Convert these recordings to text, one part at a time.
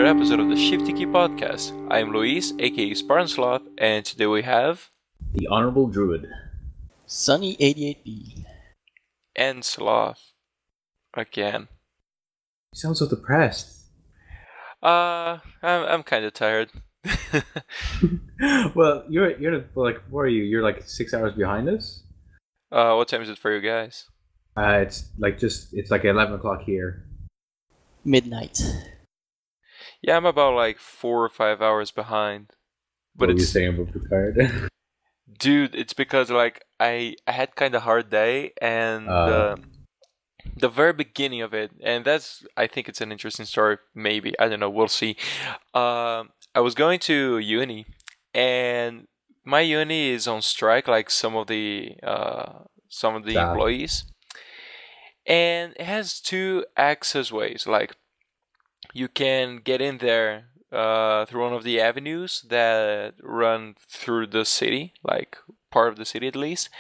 another episode of the Shifty Key Podcast. I am Luis, aka Spartan Sloth, and today we have... The Honorable Druid. Sonny 88B. And Sloth. Again. You sound so depressed. I'm kind of tired. Well, you're like, what are you? You're like 6 hours behind us? What time is it for you guys? It's like 11 o'clock here. Midnight. Yeah, I'm about like 4 or 5 hours behind. But What are you saying about tired? Dude, it's because like I had kind of hard day, and the very beginning of it, and I think it's an interesting story. Maybe, I don't know. We'll see. I was going to uni, and my uni is on strike, like some of the employees, and it has two access ways. Like, you can get in there through one of the avenues that run through the city, like part of the city at least,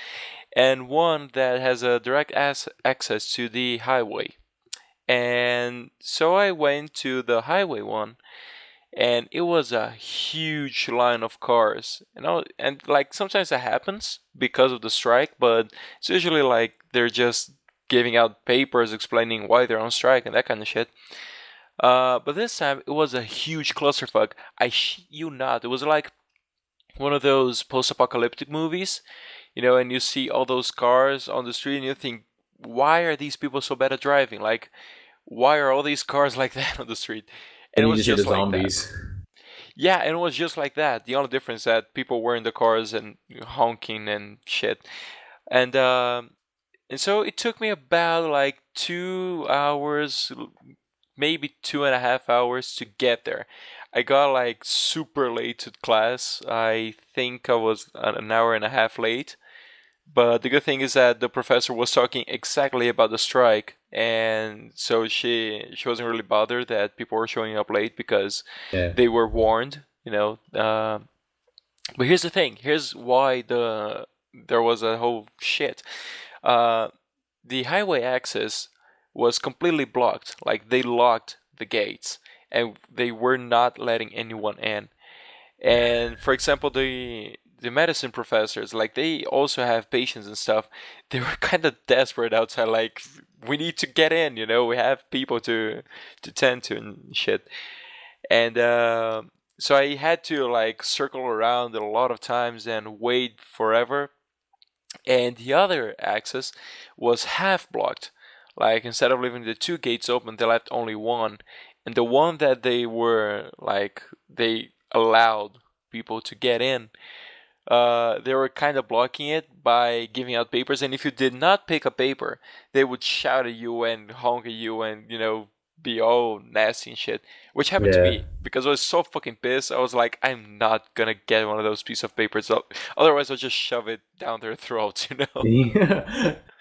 and one that has a direct access to the highway. And so I went to the highway one, and it was a huge line of cars. And like sometimes that happens because of the strike, but it's usually like they're just giving out papers explaining why they're on strike and that kind of shit. But this time it was a huge clusterfuck. I shit you not. It was like one of those post-apocalyptic movies, and you see all those cars on the street and you think, why are these people so bad at driving? Like, why are all these cars like that on the street? And it was just like zombies. That. Yeah, and it was just like that. The only difference is that people were in the cars and honking and shit. And so it took me about like 2 hours, maybe 2.5 hours to get there. I got like super late to class. I think I was an hour and a half late. But the good thing is that the professor was talking exactly about the strike, and so she wasn't really bothered that people were showing up late because they were warned, But here's the thing. Here's why there was a whole shit. The highway access was completely blocked. Like, they locked the gates, and they were not letting anyone in. And for example, the medicine professors, like, they also have patients and stuff. They were kind of desperate outside, like, we need to get in, we have people to tend to and shit. And so I had to like circle around a lot of times and wait forever. And the other access was half blocked. Like, instead of leaving the two gates open, they left only one. And the one that they allowed people to get in, they were kind of blocking it by giving out papers. And if you did not pick a paper, they would shout at you and honk at you and, be all nasty and shit. Which happened to me because I was so fucking pissed. I was like, I'm not gonna get one of those pieces of papers. Otherwise, I'll just shove it down their throats,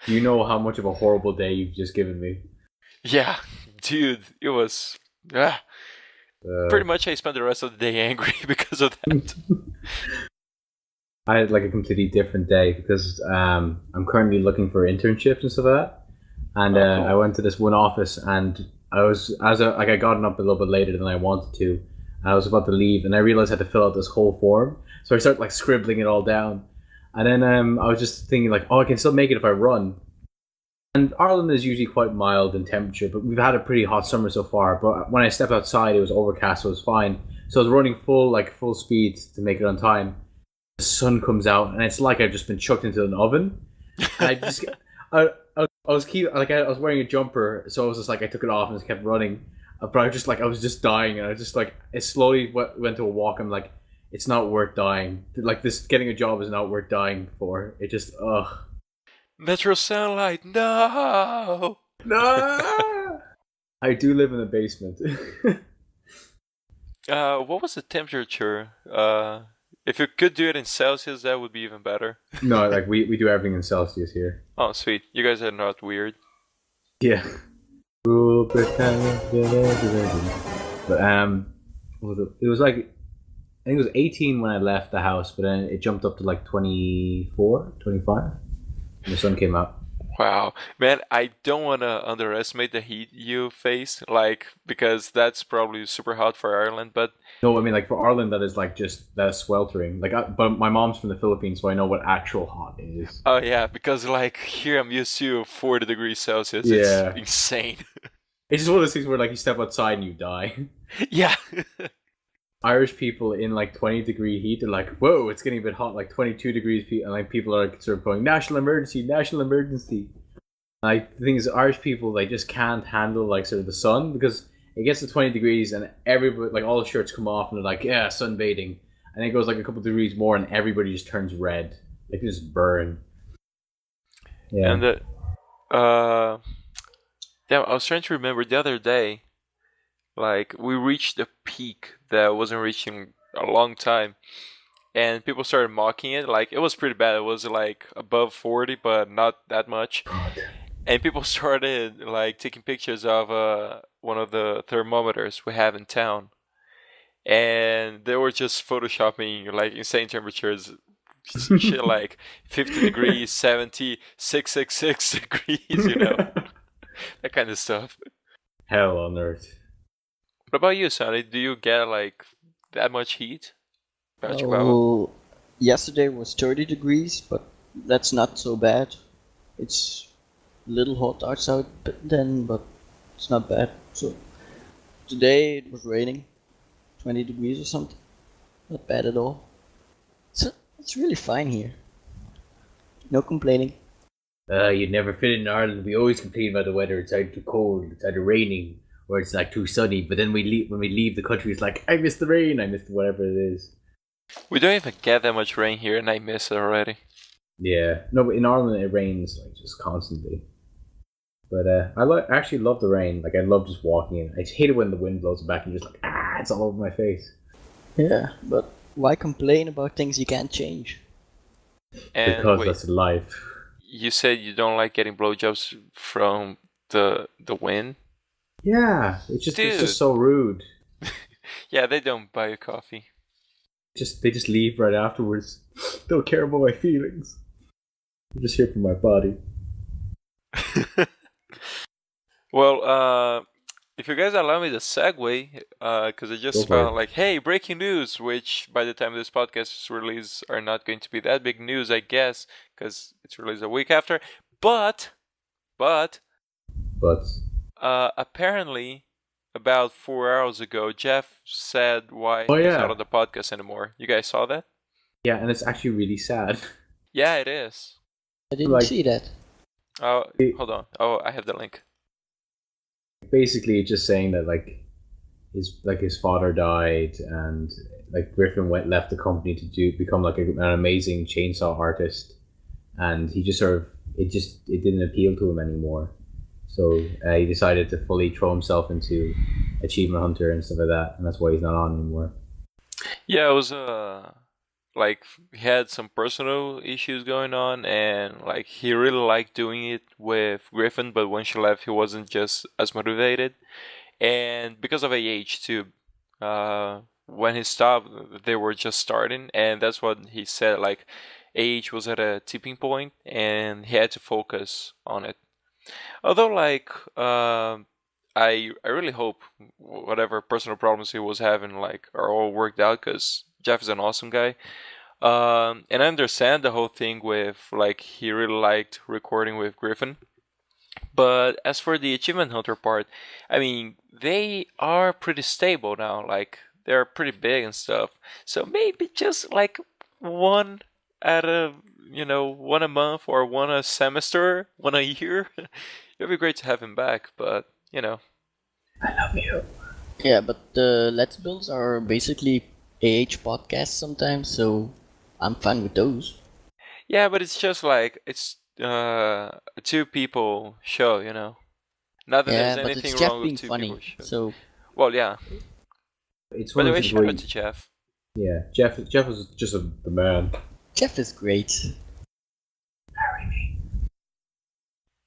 You know how much of a horrible day you've just given me. Yeah, dude, it was... pretty much I spent the rest of the day angry because of that. I had like a completely different day because I'm currently looking for internships and stuff like that. And cool. I went to this one office, and I got up a little bit later than I wanted to. And I was about to leave, and I realized I had to fill out this whole form. So I started like scribbling it all down. And then I was just thinking like, I can still make it if I run. And Ireland is usually quite mild in temperature, but we've had a pretty hot summer so far. But when I stepped outside, it was overcast, so it was fine. So I was running full speed to make it on time. The sun comes out, and it's like I've just been chucked into an oven. And I was wearing a jumper, so I was just like, I took it off and just kept running. But I was just dying, and I just like, it slowly went to a walk. I'm like, it's not worth dying. Like, this getting a job is not worth dying for. It just Metro Sunlight, no. I do live in the basement. What was the temperature? If you could do it in Celsius, that would be even better. No, like we do everything in Celsius here. Oh, sweet. You guys are not weird. Yeah. But it was like, I think it was 18 when I left the house, but then it jumped up to like 24, 25 when the sun came out. Wow, man, I don't want to underestimate the heat you face, like, because that's probably super hot for Ireland, but No, I mean like for Ireland, that is like just that's sweltering. But my mom's from the Philippines, so I know what actual hot is. oh yeah, because like here I'm used to 40 degrees Celsius. It's Yeah, insane. it's just one of those things where like you step outside and you die. Yeah. Irish people in like 20-degree heat are like, whoa, it's getting a bit hot, like 22 degrees, and like people are like, sort of going, national emergency, national emergency. Like the thing is, Irish people, they just can't handle like sort of the sun because it gets to 20 degrees and everybody, like all the shirts come off and they're like, yeah, sunbathing, and it goes like a couple of degrees more and everybody just turns red, like they just burn. Yeah. And damn, I was trying to remember the other day, like we reached a peak that wasn't reaching a long time, and people started mocking it. Like it was pretty bad. It was like above 40, but not that much. God. And people started like taking pictures of one of the thermometers we have in town, and they were just photoshopping like insane temperatures, shit like 50 degrees, 70, 666 degrees, that kind of stuff. Hell on earth. What about you, Sonny? Do you get like that much heat? Oh, yesterday was 30 degrees, but that's not so bad. It's a little hot outside then, but it's not bad. So today it was raining, 20 degrees or something. Not bad at all. So it's really fine here. No complaining. You'd never fit in Ireland. We always complain about the weather. It's either too cold, it's either raining, or it's like too sunny. But then when we leave the country, it's like, I miss the rain, I miss whatever it is. We don't even get that much rain here, and I miss it already. Yeah, no, but in Ireland it rains like just constantly. But I actually love the rain. Like I love just walking in. I just hate it when the wind blows back and you're just like, it's all over my face. Yeah, but why complain about things you can't change? And Because wait, that's life. you said you don't like getting blowjobs from the wind? Yeah, it's just so rude. Yeah, they don't buy you coffee. They just leave right afterwards. Don't care about my feelings. I'm just here for my body. Well, if you guys allow me to segue, because I just found like, hey, breaking news, which by the time this podcast is released are not going to be that big news, I guess, because it's released a week after. But apparently, about 4 hours ago, Geoff said why he's not on the podcast anymore. You guys saw that? Yeah, and it's actually really sad. Yeah, it is. I didn't see that. Oh, hold on. Oh, I have the link. Basically, just saying that like his father died, and like Griffin left the company to become like an amazing chainsaw artist, and he just it didn't appeal to him anymore. So he decided to fully throw himself into Achievement Hunter and stuff like that, and that's why he's not on anymore. Yeah, it was like he had some personal issues going on, and like he really liked doing it with Griffin, but when she left, he wasn't just as motivated, and because of age too. When he stopped, they were just starting, and that's what he said. Like, age was at a tipping point, and he had to focus on it. Although, like, I really hope whatever personal problems he was having, like, are all worked out, because Geoff is an awesome guy. And I understand the whole thing with, like, he really liked recording with Griffin. But as for the Achievement Hunter part, I mean, they are pretty stable now. Like, they're pretty big and stuff. So maybe just, like, one a month or one a semester, one a year. It'd be great to have him back, but, I love you. Yeah, but the Let's Builds are basically AH podcasts sometimes, so I'm fine with those. Yeah, but it's just like, it's a two people show, Not that there's anything it's wrong Geoff with being two funny, people show. so... Well, yeah. It's By one the of way, those shout where out to Geoff. Yeah, Geoff is just the man. Geoff is great. Marry me.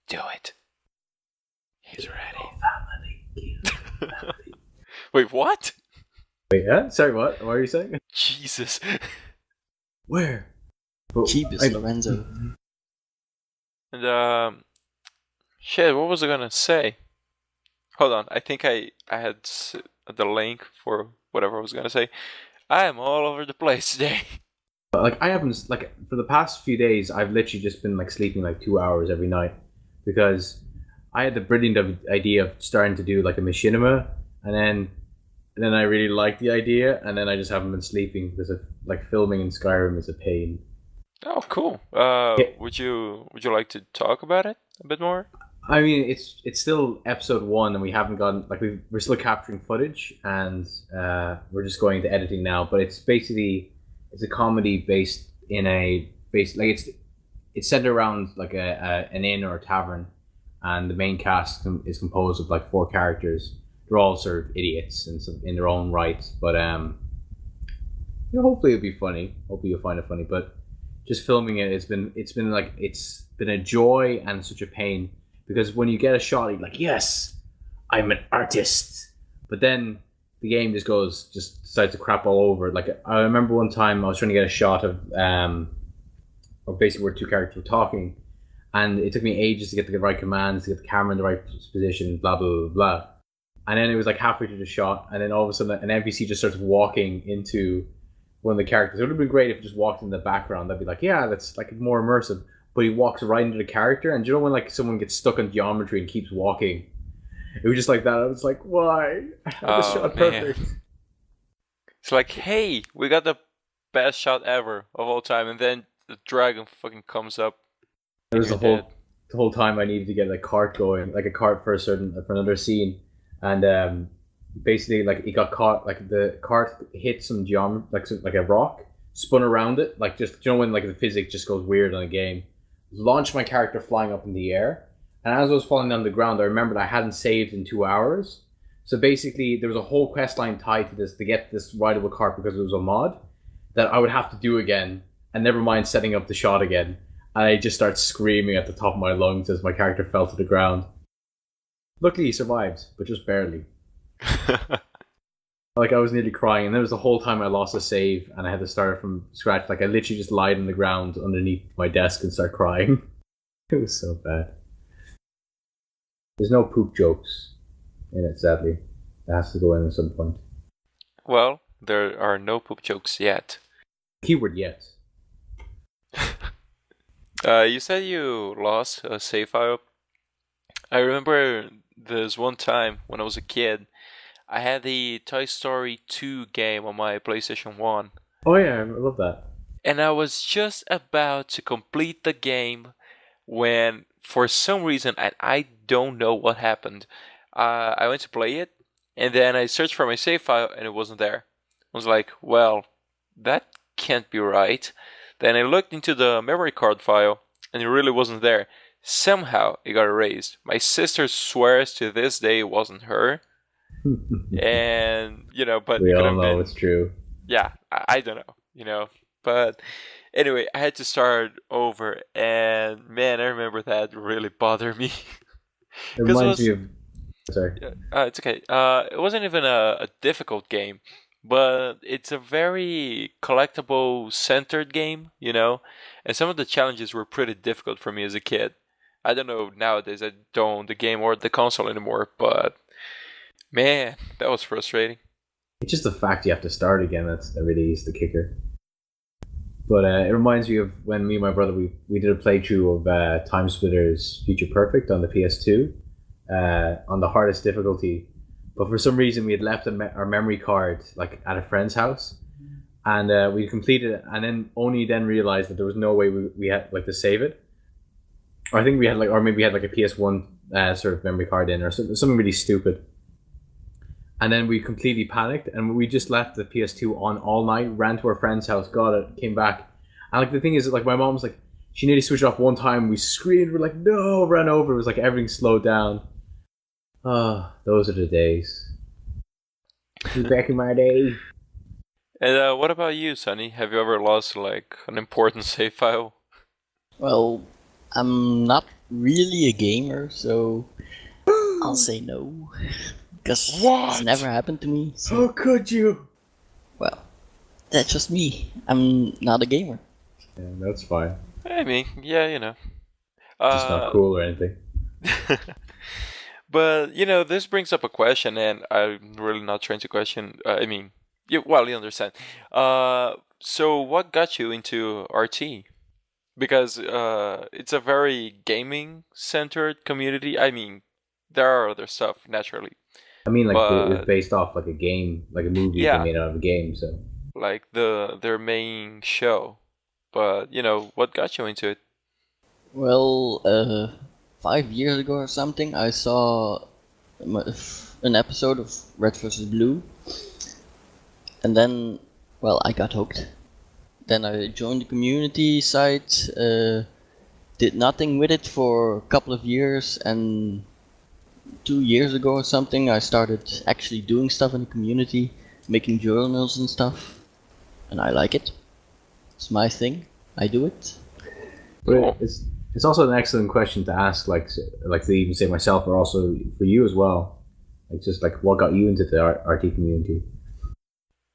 Do it. He's ready. Family. Wait, what? Wait, sorry, what? What are you saying? Jesus. Where? Jeebus, Lorenzo. And Shit, what was I gonna say? Hold on, I think I had the link for whatever I was gonna say. I am all over the place today. But like I haven't like for the past few days, I've literally just been like sleeping like 2 hours every night because I had the brilliant idea of starting to do like a machinima, and then I really liked the idea, and then I just haven't been sleeping because of like filming in Skyrim is a pain. Oh, cool. Yeah. Would you like to talk about it a bit more? I mean, it's still episode 1, and we haven't gotten like we're still capturing footage, and we're just going to editing now. But it's basically it's a comedy based like it's centered around like an inn or a tavern, and the main cast is composed of like 4 characters. They're all sort of idiots in their own right, but hopefully it'll be funny. Hopefully you'll find it funny. But just filming it's been a joy and such a pain because when you get a shot, you're like, yes, I'm an artist. But then the game just decides to crap all over. Like I remember one time I was trying to get a shot of basically where 2 characters were talking, and it took me ages to get the right commands, to get the camera in the right position, blah blah blah blah. And then it was like halfway through the shot, and then all of a sudden an NPC just starts walking into one of the characters. It would have been great if it just walked in the background. That'd be like, yeah, that's like more immersive. But he walks right into the character, and do you know when like someone gets stuck on geometry and keeps walking? It was just like that. I was like, why? I had the shot perfect. It's like, hey, we got the best shot ever of all time, and then the dragon fucking comes up. There was the whole time I needed to get a cart going, like a cart for another scene. And basically, like it got caught. Like the cart hit some geometry, like a rock, spun around it. Like just when like the physics just goes weird on a game. Launched my character flying up in the air, and as I was falling down the ground, I remembered I hadn't saved in 2 hours. So basically, there was a whole quest line tied to this to get this rideable cart because it was a mod that I would have to do again, and never mind setting up the shot again. And I just start screaming at the top of my lungs as my character fell to the ground. Luckily, he survived, but just barely. Like, I was nearly crying, and there was the whole time I lost a save, and I had to start from scratch. Like, I literally just lied on the ground underneath my desk and start crying. It was so bad. There's no poop jokes in it, sadly. It has to go in at some point. Well, there are no poop jokes yet. Keyword yet. You said you lost a save file. I remember there's one time when I was a kid, I had the Toy Story 2 game on my PlayStation 1. Oh yeah, I love that. And I was just about to complete the game when, for some reason, I don't know what happened, I went to play it, and then I searched for my save file, and it wasn't there. I was like, well, that can't be right. Then I looked into the memory card file, and it really wasn't there. Somehow it got erased. My sister swears to this day it wasn't her. And, but we all know it's true. Yeah, I don't know, But anyway, I had to start over, and man, I remember that really bothered me. It reminds me of... Sorry. It's okay. It wasn't even a difficult game, but it's a very collectible-centered game, And some of the challenges were pretty difficult for me as a kid. I don't know nowadays. I don't own the game or the console anymore, but man, that was frustrating. It's just the fact you have to start again that really is the kicker. But it reminds me of when me and my brother we did a playthrough of Time Splitter's Future Perfect on the PS2 on the hardest difficulty. But for some reason we had left our memory card like at a friend's house, and we completed it, and then only then realized that there was no way we had like to save it. Or I think we had or maybe we had like a PS1 sort of memory card in, or something really stupid. And then we completely panicked, and we just left the PS2 on all night, ran to our friend's house, got it, came back. And like the thing is, like my mom was like, she nearly switched off one time. We screamed, we're like, no, ran over. It was like everything slowed down. Oh, those are the days. Back in my day. And what about you, Sonny? Have you ever lost like an important save file? Well, I'm not really a gamer, so I'll say no. Because it's never happened to me. So. How could you? Well, that's just me. I'm not a gamer. Yeah, that's fine. I mean, yeah, Just not cool or anything. But this brings up a question, and I'm really not trying to question. I mean, you understand. So what got you into RT? Because it's a very gaming-centered community. I mean, there are other stuff naturally, I mean, like it was but based off like a game, like a movie they yeah, made out of a game. So like their main show. But what got you into it? Well, 5 years ago or something, I saw an episode of Red vs. Blue, and then, well, I got hooked. Then I joined the community site, did nothing with it for a couple of years, and 2 years ago or something, I started actually doing stuff in the community, making journals and stuff, and I like it. It's my thing. I do it. but Cool. it's also an excellent question to ask, like to even say myself, or also for you as well. Like just like what got you into the RT community?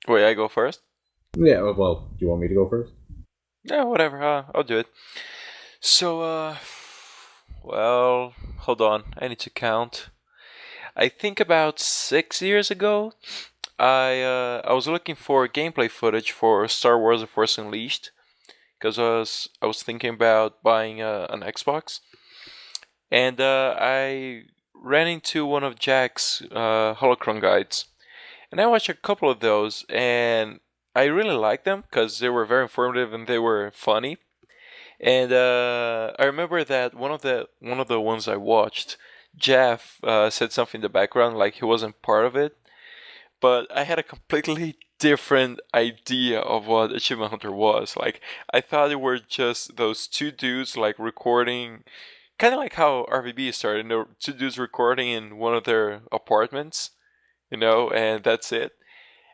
Wait, I go first? Yeah. Well, do you want me to go first? Yeah, whatever. I'll do it. So, well, hold on. I need to count. I think about 6 years ago, I was looking for gameplay footage for Star Wars: The Force Unleashed, because I was thinking about buying an Xbox, and I ran into one of Jack's holocron guides, and I watched a couple of those, and I really liked them because they were very informative and they were funny. And I remember that one of the ones I watched, Geoff said something in the background like he wasn't part of it, but I had a completely different idea of what Achievement Hunter was. Like I thought it were just those two dudes like recording, kind of like how RVB started. Two dudes recording in one of their apartments, and that's it.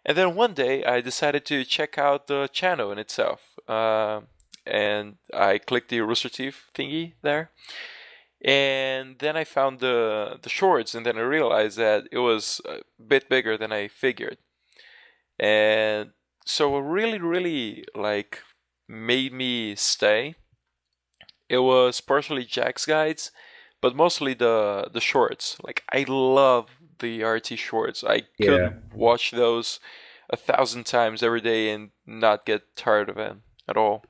And then one day I decided to check out the channel in itself. And I clicked the Rooster Teeth thingy there. And then I found the shorts, and then I realized that it was a bit bigger than I figured. And so what really, really like made me stay, it was partially Jack's guides, but mostly the shorts. Like I love the RT shorts. I Yeah. could watch those 1,000 times every day and not get tired of them at all.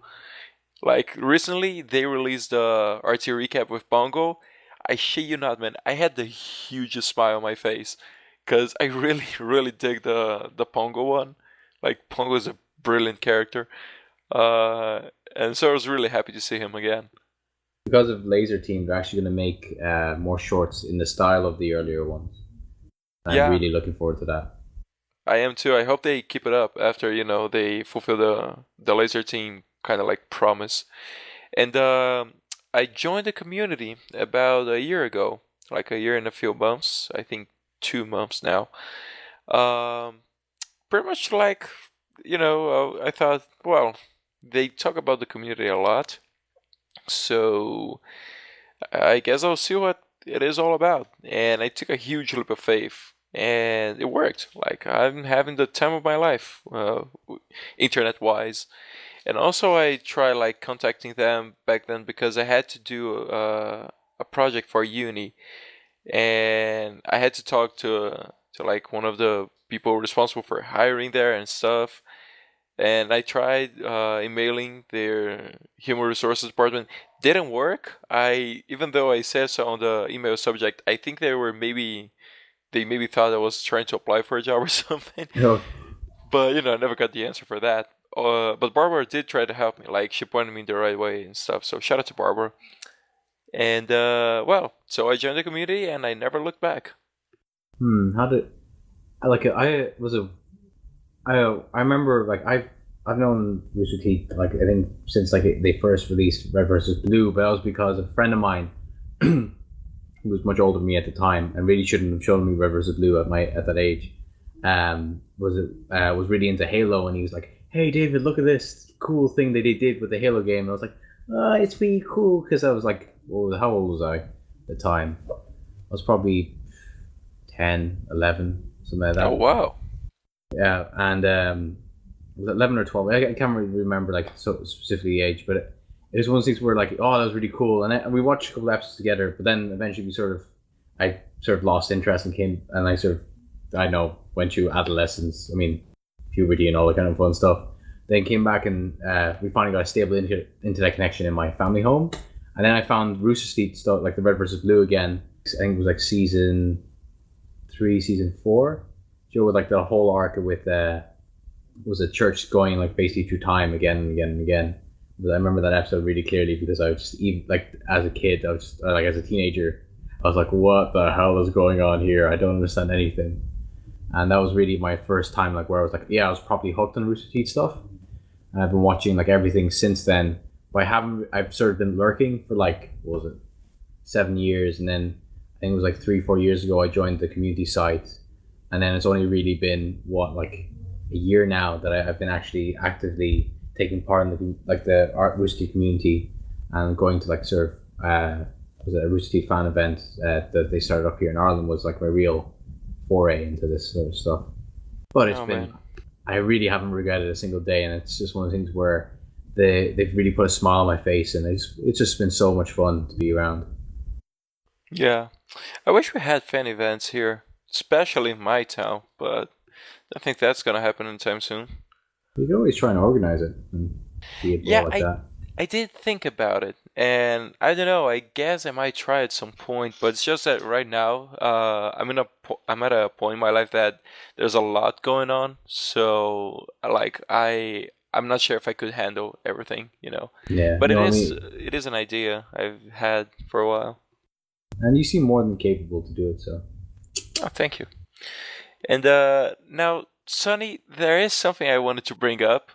Like recently, they released the RT recap with Bongo. I shit you not, man. I had the hugest smile on my face because I really, really dig the Pongo one. Like Pongo is a brilliant character, and so I was really happy to see him again. Because of Laser Team, they're actually going to make more shorts in the style of the earlier ones. I'm Yeah, really looking forward to that. I am too. I hope they keep it up after they fulfill the Laser Team kind of like promise. And I joined the community about a year ago, like a year and a few months. I think 2 months now. Um, Pretty much like I thought. Well, they talk about the community a lot, so I guess I'll see what it is all about. And I took a huge leap of faith, and it worked. Like I'm having the time of my life, internet-wise. And also, I tried like contacting them back then because I had to do a project for uni, and I had to talk to like one of the people responsible for hiring there and stuff. And I tried emailing their human resources department. Didn't work. I Even though I said so on the email subject, I think they maybe thought I was trying to apply for a job or something. Oh, But I never got the answer for that. But Barbara did try to help me. Like she pointed me in the right way and stuff. So shout out to Barbara. And well, so I joined the community and I never looked back. how did I was a I remember like I've known Rooster Teeth like I think since like they first released Red versus Blue, but that was because a friend of mine who was much older than me at the time and really shouldn't have shown me Red versus Blue at that age, was really into Halo, and he was like, "Hey David, look at this cool thing that they did with the Halo game." And I was like, "It's really cool," because I was like, how old was I at the time? I was probably 10, 11, something like that. Oh wow! Yeah, and was it 11 or 12? I can't really remember like so specifically the age, but it was one of those things where like, oh, that was really cool, and we watched a couple of episodes together. But then eventually I sort of lost interest and I sort of, I know, went through adolescence. I mean, puberty and all that kind of fun stuff. Then came back and we finally got a stable internet connection in my family home. And then I found Rooster Teeth stuff, like the Red vs. Blue again. I think it was like season 3, season 4. With like the whole arc with was a church going like basically through time again and again and again. But I remember that episode really clearly because I was just, even like as a kid, I was just, like as a teenager, I was like, what the hell is going on here? I don't understand anything. And that was really my first time like where I was like, yeah, I was probably hooked on Rooster Teeth stuff. And I've been watching like everything since then. But I've sort of been lurking for like, what was it, 7 years. And then I think it was like 3-4 years ago I joined the community site. And then it's only really been like a year now that I've been actually actively taking part in the art Rooster Teeth community and going to like sort of was it a Rooster Teeth fan event that they started up here in Ireland was like my real foray into this sort of stuff. But it's been, I really haven't regretted a single day, and it's just one of the things where they've really put a smile on my face, and it's just been so much fun to be around. Yeah, I wish we had fan events here, especially in my town, but I think that's gonna happen anytime soon. You can always try and organize it and be able like that. I did think about it, and I don't know. I guess I might try at some point, but it's just that right now, I'm at a point in my life that there's a lot going on. So, like, I'm not sure if I could handle everything, you know. Yeah. But it is an idea I've had for a while. And you seem more than capable to do it, so. Oh, thank you. And now, Sonny, there is something I wanted to bring up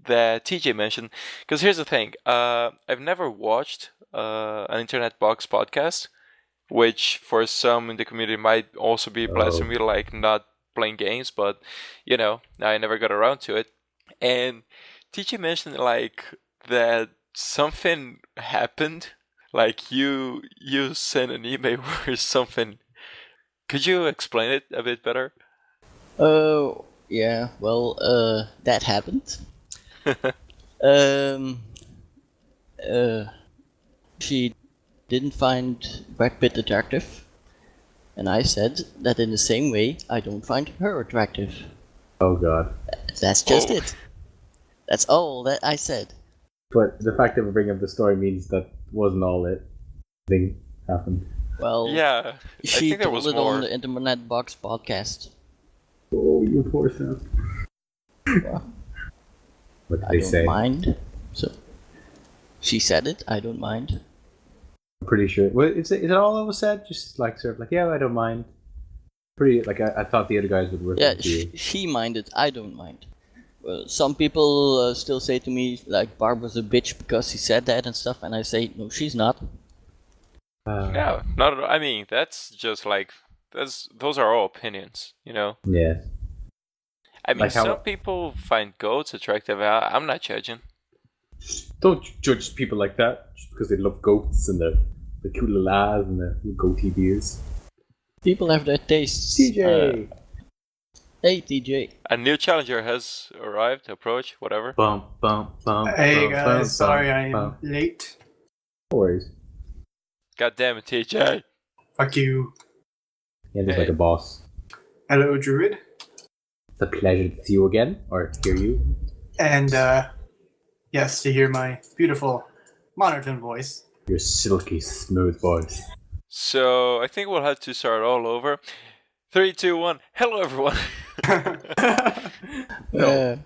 that TJ mentioned, because here's the thing, I've never watched an Internet Box podcast, which for some in the community might also be blasphemy, like not playing games, but you know, I never got around to it. And TJ mentioned like that something happened, like you sent an email or something. Could you explain it a bit better? Oh, yeah, well, that happened. She didn't find Brad Pitt attractive, and I said that in the same way I don't find her attractive. Oh god. That's just it. That's all that I said. But the fact that we're bringing up the story means that wasn't all it. Thing happened. Well, yeah, she told it on the Internet Box podcast. Oh, you poor son. Well, what did they say? I don't mind. So she said it. I don't mind. I'm pretty sure. Well, is it all that was said? Just like sort of like, yeah, I don't mind. Pretty like I thought the other guys would work. Yeah, she minded. I don't mind. Well, some people still say to me like Barbara's a bitch because he said that and stuff, and I say no, she's not. Yeah, not. I mean, that's just like those are all opinions, you know. Yeah. I mean, like some people find goats attractive. I'm not judging. Don't judge people like that just because they love goats and the cute little eyes and the goatee beards. People have their tastes. TJ! Hey, TJ. A new challenger has arrived, approach, whatever. Bum, bum, bum, hey bum, guys, bum, sorry I'm bum. late. No worries. God damn it, TJ. Fuck you. Yeah, just like a boss. Hello, Druid. It's a pleasure to see you again, or hear you. And, yes, to hear my beautiful monotone voice. Your silky, smooth voice. So, I think we'll have to start all over. 3, 2, 1. Hello, everyone. No.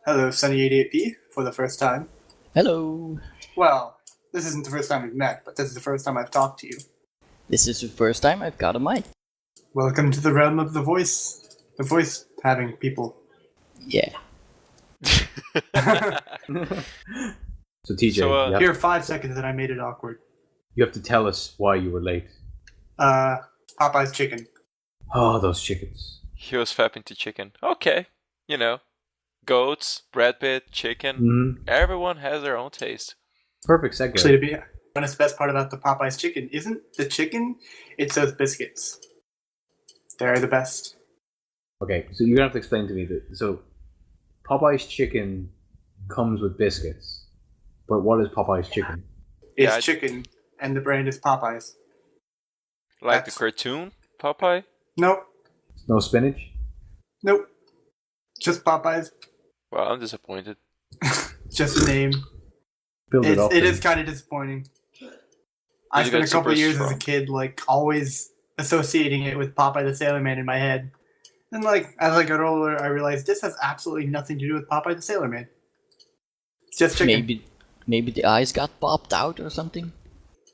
Hello, Sonny88P, for the first time. Hello. Well, this isn't the first time we've met, but this is the first time I've talked to you. This is the first time I've got a mic. Welcome to the realm of the voice having people. Yeah. So TJ, here 5 seconds and I made it awkward. You have to tell us why you were late. Popeye's chicken. Oh, those chickens. He was fapping to chicken. Okay, you know, goats, Brad Pitt, chicken. Mm-hmm. Everyone has their own taste. Perfect segue. Actually, to be honest, the best part about the Popeyes chicken isn't the chicken, it's those biscuits. They're the best. Okay, so you're gonna have to explain to me that. So, Popeye's chicken comes with biscuits, But what is Popeye's chicken? It's Yeah, chicken, and the brand is Popeyes. Like the That's- cartoon Popeye? Nope. No spinach? Nope. Just Popeyes. Well, I'm disappointed. Just a name. Build it up. It is kind of disappointing. I You spent a got couple super years as a strong. kid, like, always associating it with Popeye the Sailor Man in my head. And, like, as I got older, I realized this has absolutely nothing to do with Popeye the Sailor Man. It's just chicken. Maybe the eyes got popped out or something.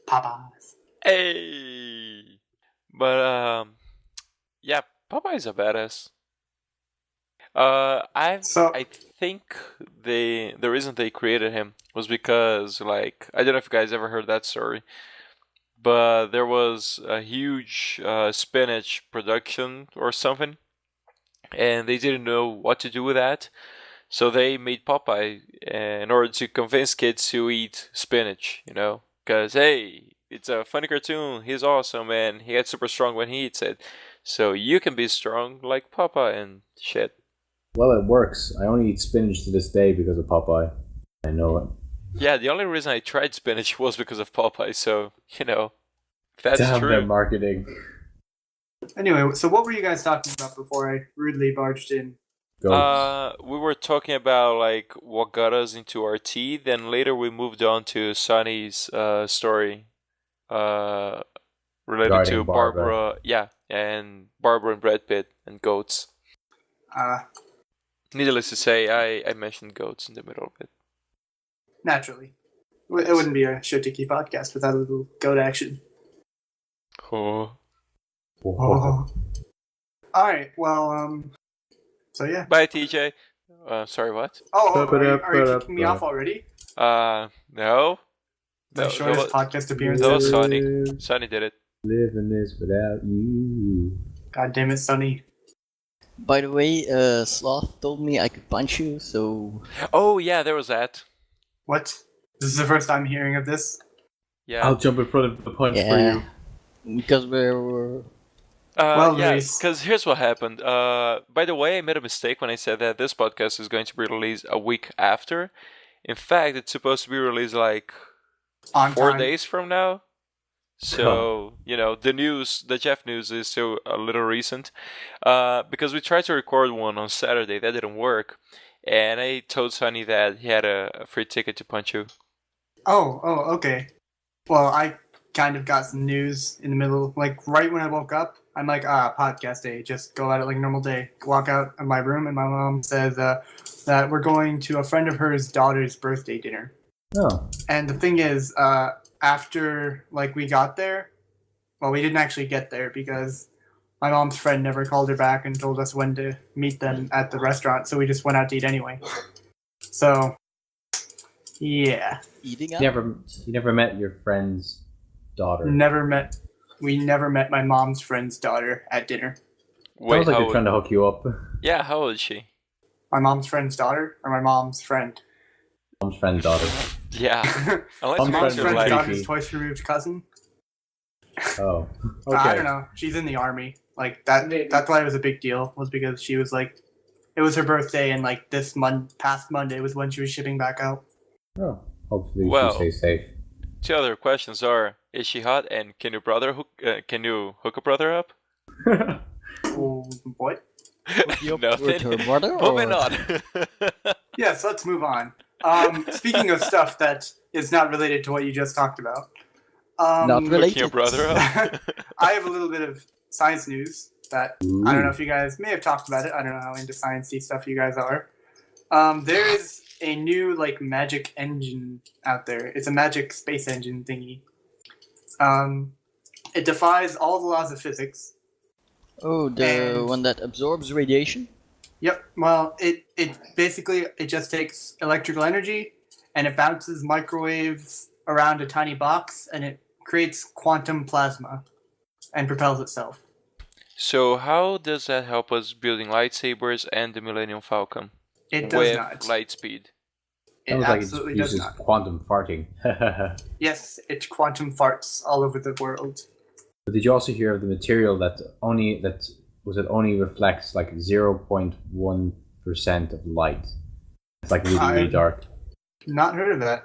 Popeyes. Hey! But, yeah, Popeye's a badass. I think the reason they created him was because, like, I don't know if you guys ever heard that story, but there was a huge spinach production or something, and they didn't know what to do with that, so they made Popeye in order to convince kids to eat spinach, because, hey, it's a funny cartoon, he's awesome, and he gets super strong when he eats it, so you can be strong like Popeye and shit. Well, it works. I only eat spinach to this day because of Popeye. I know it. Yeah, the only reason I tried spinach was because of Popeye, so, that's Damn true. their marketing. Anyway, so what were you guys talking about before I rudely barged in? Goats. We were talking about, like, what got us into RT, then later we moved on to Sonny's story related Regarding to Barbara. Yeah, and Barbara and Brad Pitt and goats. Needless to say, I mentioned goats in the middle of it. Naturally. It wouldn't be a Shifty Key podcast without a little goat action. Oh. Alright, well, so yeah. Bye, TJ. Sorry, what? Are you kicking me off already? No. The shortest podcast appearance No, ever. Sonny. Sonny did it. Living this without you. God damn it, Sonny. By the way, Sloth told me I could punch you, so... Oh, yeah, there was that. What? This is the first time hearing of this? Yeah. I'll jump in front of the punch for Yeah. you. Because we're... Well, yeah, nice. because here's what happened. By the way, I made a mistake when I said that this podcast is going to be released a week after. In fact, it's supposed to be released like On 4 time. days from now. So, the Geoff news is still a little recent. Because we tried to record one on Saturday, that didn't work. And I told Sonny that he had a free ticket to punch you. Oh, okay. Well, I kind of got some news in the middle, like right when I woke up. I'm like, podcast day, just go at it like a normal day. Walk out of my room, and my mom says that we're going to a friend of hers daughter's birthday dinner. Oh. And the thing is, after we got there, well, we didn't actually get there because my mom's friend never called her back and told us when to meet them at the restaurant, so we just went out to eat anyway. So, yeah. Eating up? You never met your friend's daughter. We never met my mom's friend's daughter at dinner. Wait, Sounds like how they're trying to hook you up. Yeah, how old is she? My mom's friend's daughter or my mom's friend? Mom's friend's daughter. Yeah. Unless Mom's you Mom's want to friend's like... daughter's twice removed cousin. Oh. Okay. I don't know. She's in the army. Like that. That's why it was a big deal. Was because she was like, it was her birthday, and like past Monday was when she was shipping back out. Oh. Hopefully Well. she stays safe. 2 other questions are: is she hot, and can you hook a brother up? Oh, what? Nothing. With her brother? Moving or- on. Yes, let's move on. Speaking of stuff that is not related to what you just talked about. Not Hooking related. your brother up. I have a little bit of science news that I don't know if you guys may have talked about it. I don't know how into sciencey stuff you guys are. There is a new magic engine out there. It's a magic space engine thingy. It defies all the laws of physics. Oh, the And- one that absorbs radiation? Yep. Well, it basically just takes electrical energy and it bounces microwaves around a tiny box and it creates quantum plasma and propels itself. So how does that help us building lightsabers and the Millennium Falcon It does with not. light speed? It Sounds like it absolutely does uses not. quantum farting. But Yes, it quantum farts all over the world. did you also hear of the material that only reflects like 0.1% of light? It's like really, really I've dark. Not heard of that.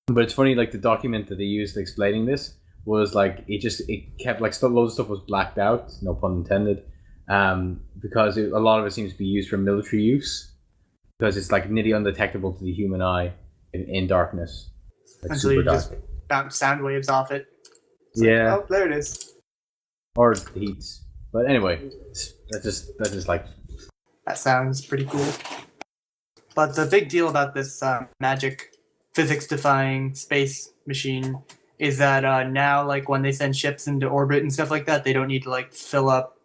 But it's funny, like the document that they used explaining this was like it kept like loads of stuff was blacked out, no pun intended, because a lot of it seems to be used for military use because it's like nearly undetectable to the human eye in darkness, like Until super you dark. just bounce sound waves off it. It's Yeah. like, oh, there it is. Or the heats. But anyway, that's just like That sounds pretty cool. But the big deal about this magic physics-defying space machine is that now, like, when they send ships into orbit and stuff like that, they don't need to, like, fill up.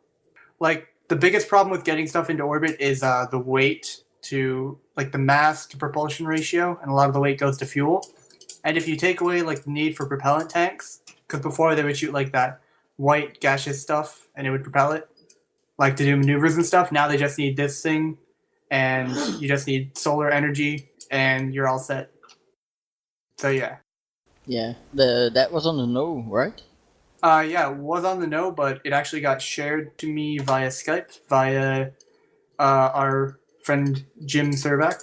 Like, the biggest problem with getting stuff into orbit is the weight to, like, the mass to propulsion ratio, and a lot of the weight goes to fuel. And if you take away, like, the need for propellant tanks, because before they would shoot, like, that white gaseous stuff, and it would propel it, like, to do maneuvers and stuff, now they just need this thing, and you just need solar energy, and you're all set. So, yeah. Yeah, that was on the no, right? Yeah, it was on the no, but it actually got shared to me via Skype, via our friend Jim Servac.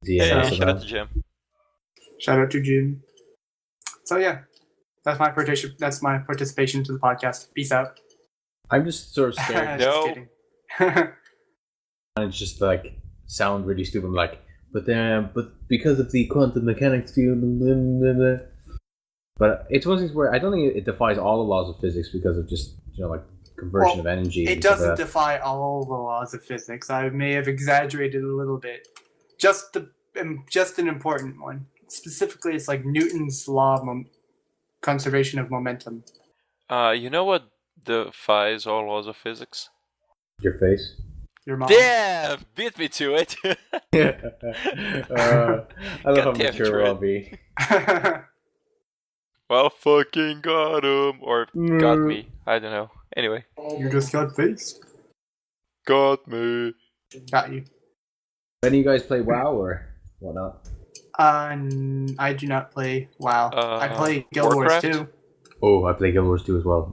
yeah. Hey, shout out to Jim. Shout out to Jim. So yeah, that's my participation to the podcast. Peace out. I'm just sort of scared. Just No. kidding. And it's just like sound really stupid. I'm like, but because of the quantum mechanics field, blah, blah, blah. But it's one of these where I don't think it defies all the laws of physics because of just like conversion of energy. It and stuff doesn't like that. defy all the laws of physics. I may have exaggerated a little bit. Just an important one. Specifically, it's like Newton's law of conservation of momentum. You know what defies all laws of physics? Your face. Your mom. Yeah, beat me to it. I love how God damn it, mature I'll be. Well, fucking got him, or got me. I don't know. Anyway, You just got faced. got me. Got you. Any of you guys play WoW or whatnot? I do not play WoW. I play Guild Wars Warcraft? too. Oh, I play Guild Wars 2 as well.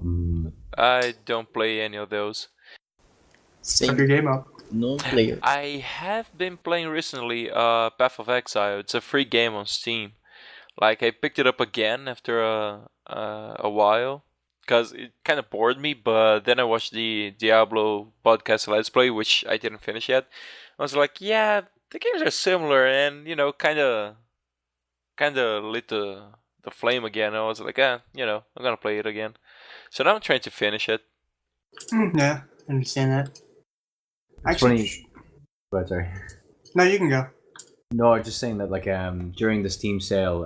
I don't play any of those. Step Same. your game up. No players. I have been playing recently Path of Exile. It's a free game on Steam. Like, I picked it up again after a while because it kind of bored me, but then I watched the Diablo podcast Let's Play, which I didn't finish yet. I was like, yeah, the games are similar, and, kind of lit the flame again. I was like, I'm going to play it again. So now I'm trying to finish it. Yeah, I understand that. It's funny. But sorry. No, you can go. No, I'm just saying that like during the Steam sale,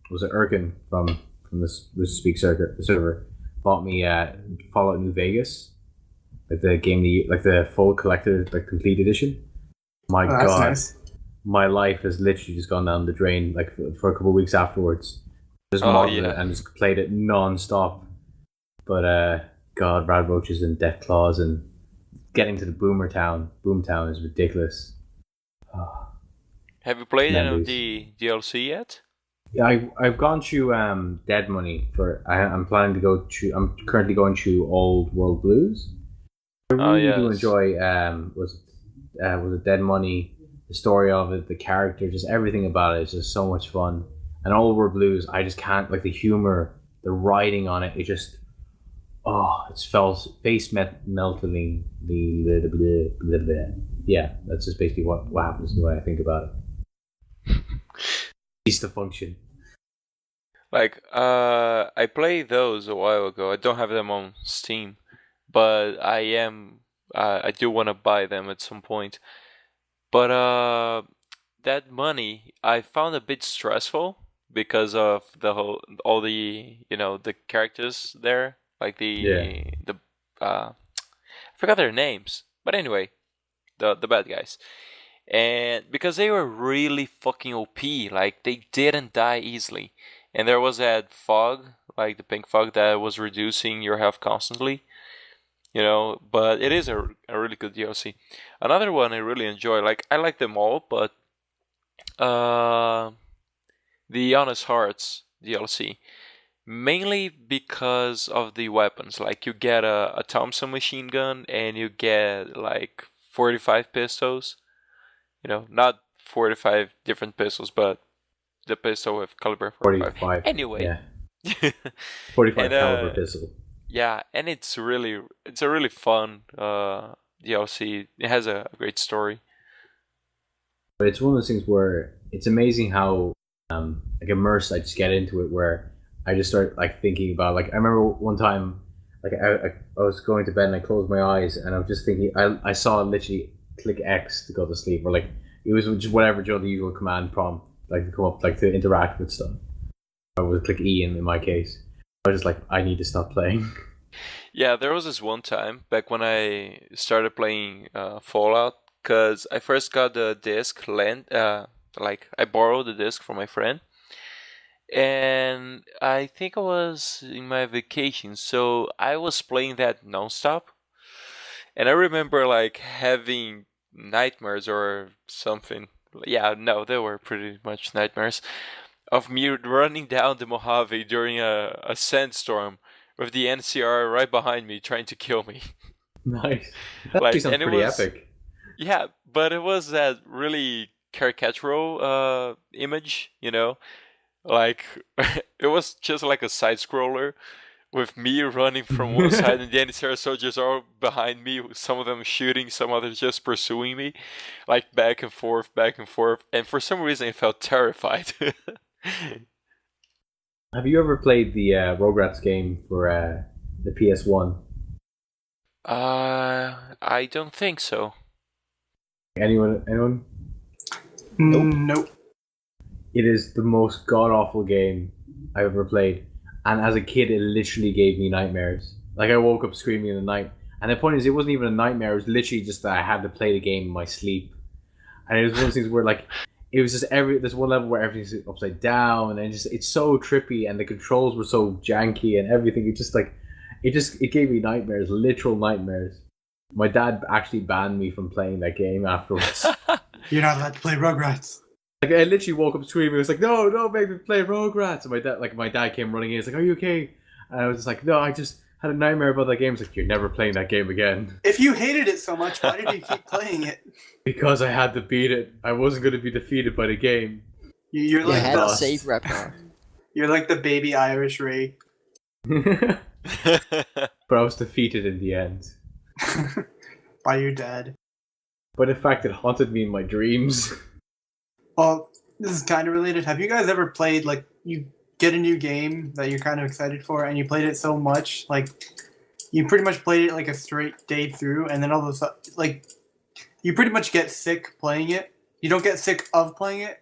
was it Erkin from this Speak server bought me Fallout New Vegas, like the game like the full collected like complete edition. My Oh, that's God, nice. my life has literally just gone down the drain. Like for a couple of weeks afterwards, just modded it and just played it non-stop. But God, rad roaches and death claws and getting to the Boomtown is ridiculous. Oh. Have you played any Memories. of the DLC yet? Yeah, I've gone through Dead Money for. I'm planning to go through. I'm currently going through Old World Blues. I really do enjoy. Was it Dead Money? The story of it, the character, just everything about it is just so much fun. And Old World Blues, I just can't like the humor, the writing on it. It just it's face melting. Yeah, that's just basically what happens when I think about it. Cease to function. Like, I played those a while ago. I don't have them on Steam, but I do want to buy them at some point. But that money I found a bit stressful because of all the the characters there, like the I forgot their names, but anyway, the bad guys. And because they were really fucking OP, like they didn't die easily. And there was that fog, like the pink fog that was reducing your health constantly. But it is a really good DLC. Another one I really enjoy, like I like them all, but the Honest Hearts DLC, mainly because of the weapons. Like you get a Thompson machine gun and you get like 45 pistols. Not 45 different pistols, but the pistol with caliber 45. 45. Anyway. Yeah. 45 And, caliber pistol. Yeah, and it's a really fun DLC. It has a great story. But it's one of those things where it's amazing how like immersed I just get into it, where I just start like thinking about, like, I remember one time, like I was going to bed and I closed my eyes and I was just thinking, I saw literally click X to go to sleep, or like it was just whatever, the usual command prompt, like to come up, like to interact with stuff. I would click E in my case. I was just like, I need to stop playing. Yeah, there was this one time back when I started playing Fallout, because I first got the disc like I borrowed the disc from my friend, and I think I was in my vacation, so I was playing that nonstop, and I remember like having nightmares or something. Yeah, no, they were pretty much nightmares of me running down the Mojave during a sandstorm with the NCR right behind me trying to kill me. Nice. That Like, sounds and it pretty was- epic. Yeah, but it was that really caricatural image, you know? Like, it was just like a side scroller with me running from one side and the NCR soldiers are behind me, some of them shooting, some others just pursuing me, like back and forth, and for some reason I felt terrified. Have you ever played the Rugrats game for the PS1? I don't think so. Anyone? Nope. It is the most god awful game I've ever played, and as a kid, it literally gave me nightmares. Like, I woke up screaming in the night, and the point is, it wasn't even a nightmare. It was literally just that I had to play the game in my sleep, and it was one of those things where, like, it was just there's one level where everything's upside down, and it's so trippy, and the controls were so janky and everything. It gave me nightmares, literal nightmares. My dad actually banned me from playing that game afterwards. You're not allowed to play Rugrats. Like, I literally woke up screaming. I was like, "No, don't make me play Rugrats!" And my dad came running in. He's like, "Are you okay?" And I was just like, "No, I just had a nightmare about that game." He's like, "You're never playing that game again." If you hated it so much, why did you keep playing it? Because I had to beat it. I wasn't going to be defeated by the game. You're You like had a lost. save Ragnar. you're like the baby Irish Ray. But I was defeated in the end. By your dad. But in fact, it haunted me in my dreams. Well, this is kind of related. Have you guys ever played, like, you get a new game that you're kind of excited for, and you played it so much, like, you pretty much played it like a straight day through, and then all of a sudden, like, you pretty much get sick playing it. You don't get sick of playing it,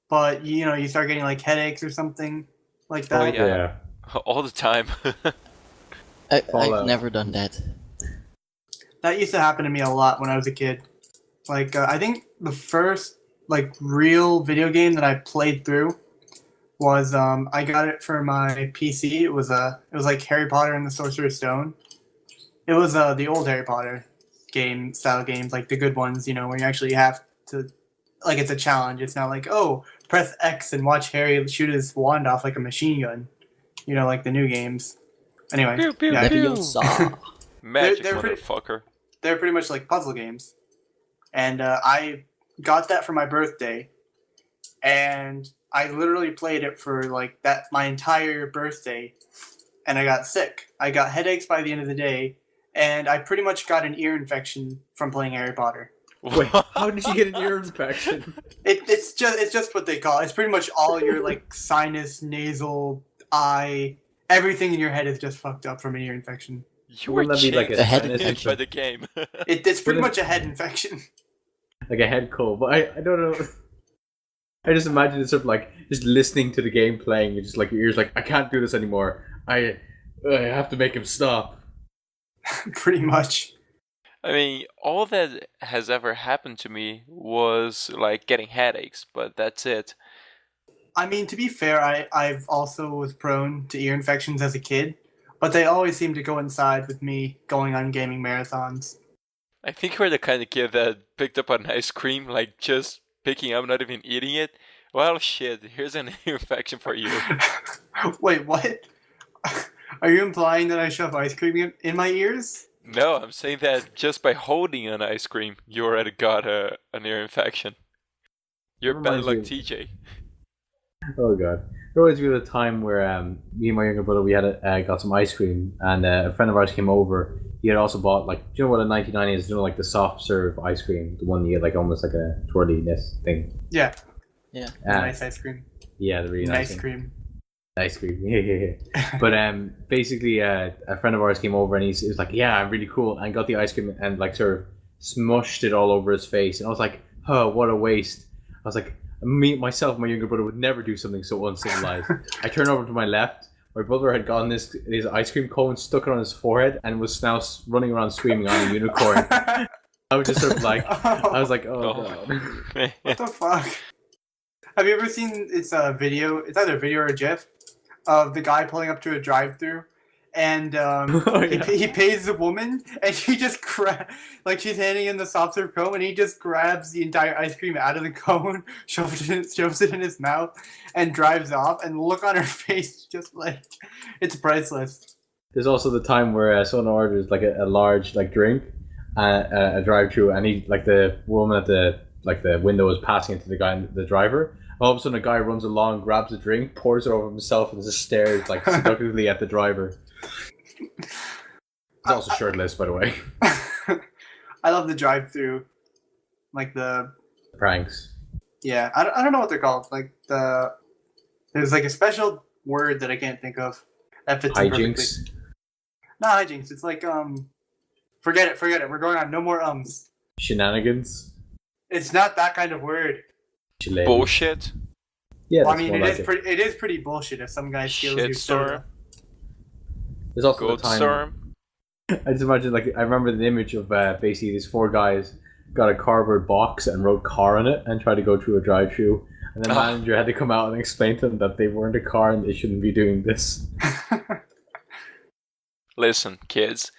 but, you know, you start getting, like, headaches or something like that. Oh, yeah. All the time. I've Fallout. never done that. That used to happen to me a lot when I was a kid. Like, I think the first, like, real video game that I played through was, I got it for my PC. It was like Harry Potter and the Sorcerer's Stone. It was the old Harry Potter style games, like the good ones, you know, where you actually have to, like, it's a challenge. It's not like, oh, press X and watch Harry shoot his wand off like a machine gun, you know, like the new games. Anyway, Pew, pew, yeah, pew. Leviosa. Magic they're pretty- motherfucker. they're pretty much like puzzle games. And I got that for my birthday, and I literally played it for like my entire birthday, and I got sick. I got headaches by the end of the day, and I pretty much got an ear infection from playing Harry Potter. Wait, how did you get an ear infection? It's just what they call it. It's pretty much all your like sinus, nasal, eye, everything in your head is just fucked up from an ear infection. You were Wouldn't that be like changed a head by infection? the game. It's pretty But much a head infection. Like a head cold, but I don't know. I just imagine it's sort of like just listening to the game playing. You're just like, your ears like, I can't do this anymore. I have to make him stop. Pretty much. I mean, all that has ever happened to me was like getting headaches, but that's it. I mean, to be fair, I've also was prone to ear infections as a kid, but they always seem to coincide with me going on gaming marathons. I think you're the kind of kid that picked up an ice cream, like just picking up, not even eating it. Well, shit, here's an ear infection for you. Wait, what? Are you implying that I shove ice cream in my ears? No, I'm saying that just by holding an ice cream, you already got an ear infection. You're bad Reminds luck, me of- TJ. Oh god. There always was a time where me and my younger brother we had got some ice cream, and a friend of ours came over. He had also bought do you know what a 99 is? You know, like the soft serve ice cream, the one you get like almost like a twirliness thing. Yeah. Yeah. Nice ice cream. Yeah, the really nice cream. Ice cream. Yeah. But basically, a friend of ours came over and he was like, "Yeah, I'm really cool," and got the ice cream and like sort of smushed it all over his face, and I was like, "Oh, what a waste!" I was like, myself, my younger brother would never do something so uncivilized. I turned over to my left. My brother had gotten his ice cream cone, stuck it on his forehead, and was now running around screaming on a unicorn. I was just sort of like, I was like, oh god. What the fuck? Have you ever seen a video? It's either a video or a GIF of the guy pulling up to a drive-thru, and he pays the woman, and he just she's handing him the soft serve cone, and he just grabs the entire ice cream out of the cone, shoves it in his mouth, and drives off. And the look on her face, just like it's priceless. There's also the time where someone orders like a large drink, a drive-thru, and he the woman at the window is passing it to the driver. All of a sudden, a guy runs along, grabs a drink, pours it over himself, and just stares seductively at the driver. He's also shirtless, by the way. I love the drive-thru, the pranks. Yeah, I don't know what they're called. There's a special word that I can't think of that fits in perfectly. Hijinks. Not hijinks. It's forget it. We're going on. No more ums. Shenanigans. It's not that kind of word. Bullshit. Yeah, well, I mean, it is pretty bullshit if some guy steals your soda. There's also Gold the time. storm. I just imagine I remember the image of basically these four guys got a cardboard box and wrote car on it and tried to go through a drive-thru, and the manager had to come out and explain to them that they weren't a car and they shouldn't be doing this. Listen, kids,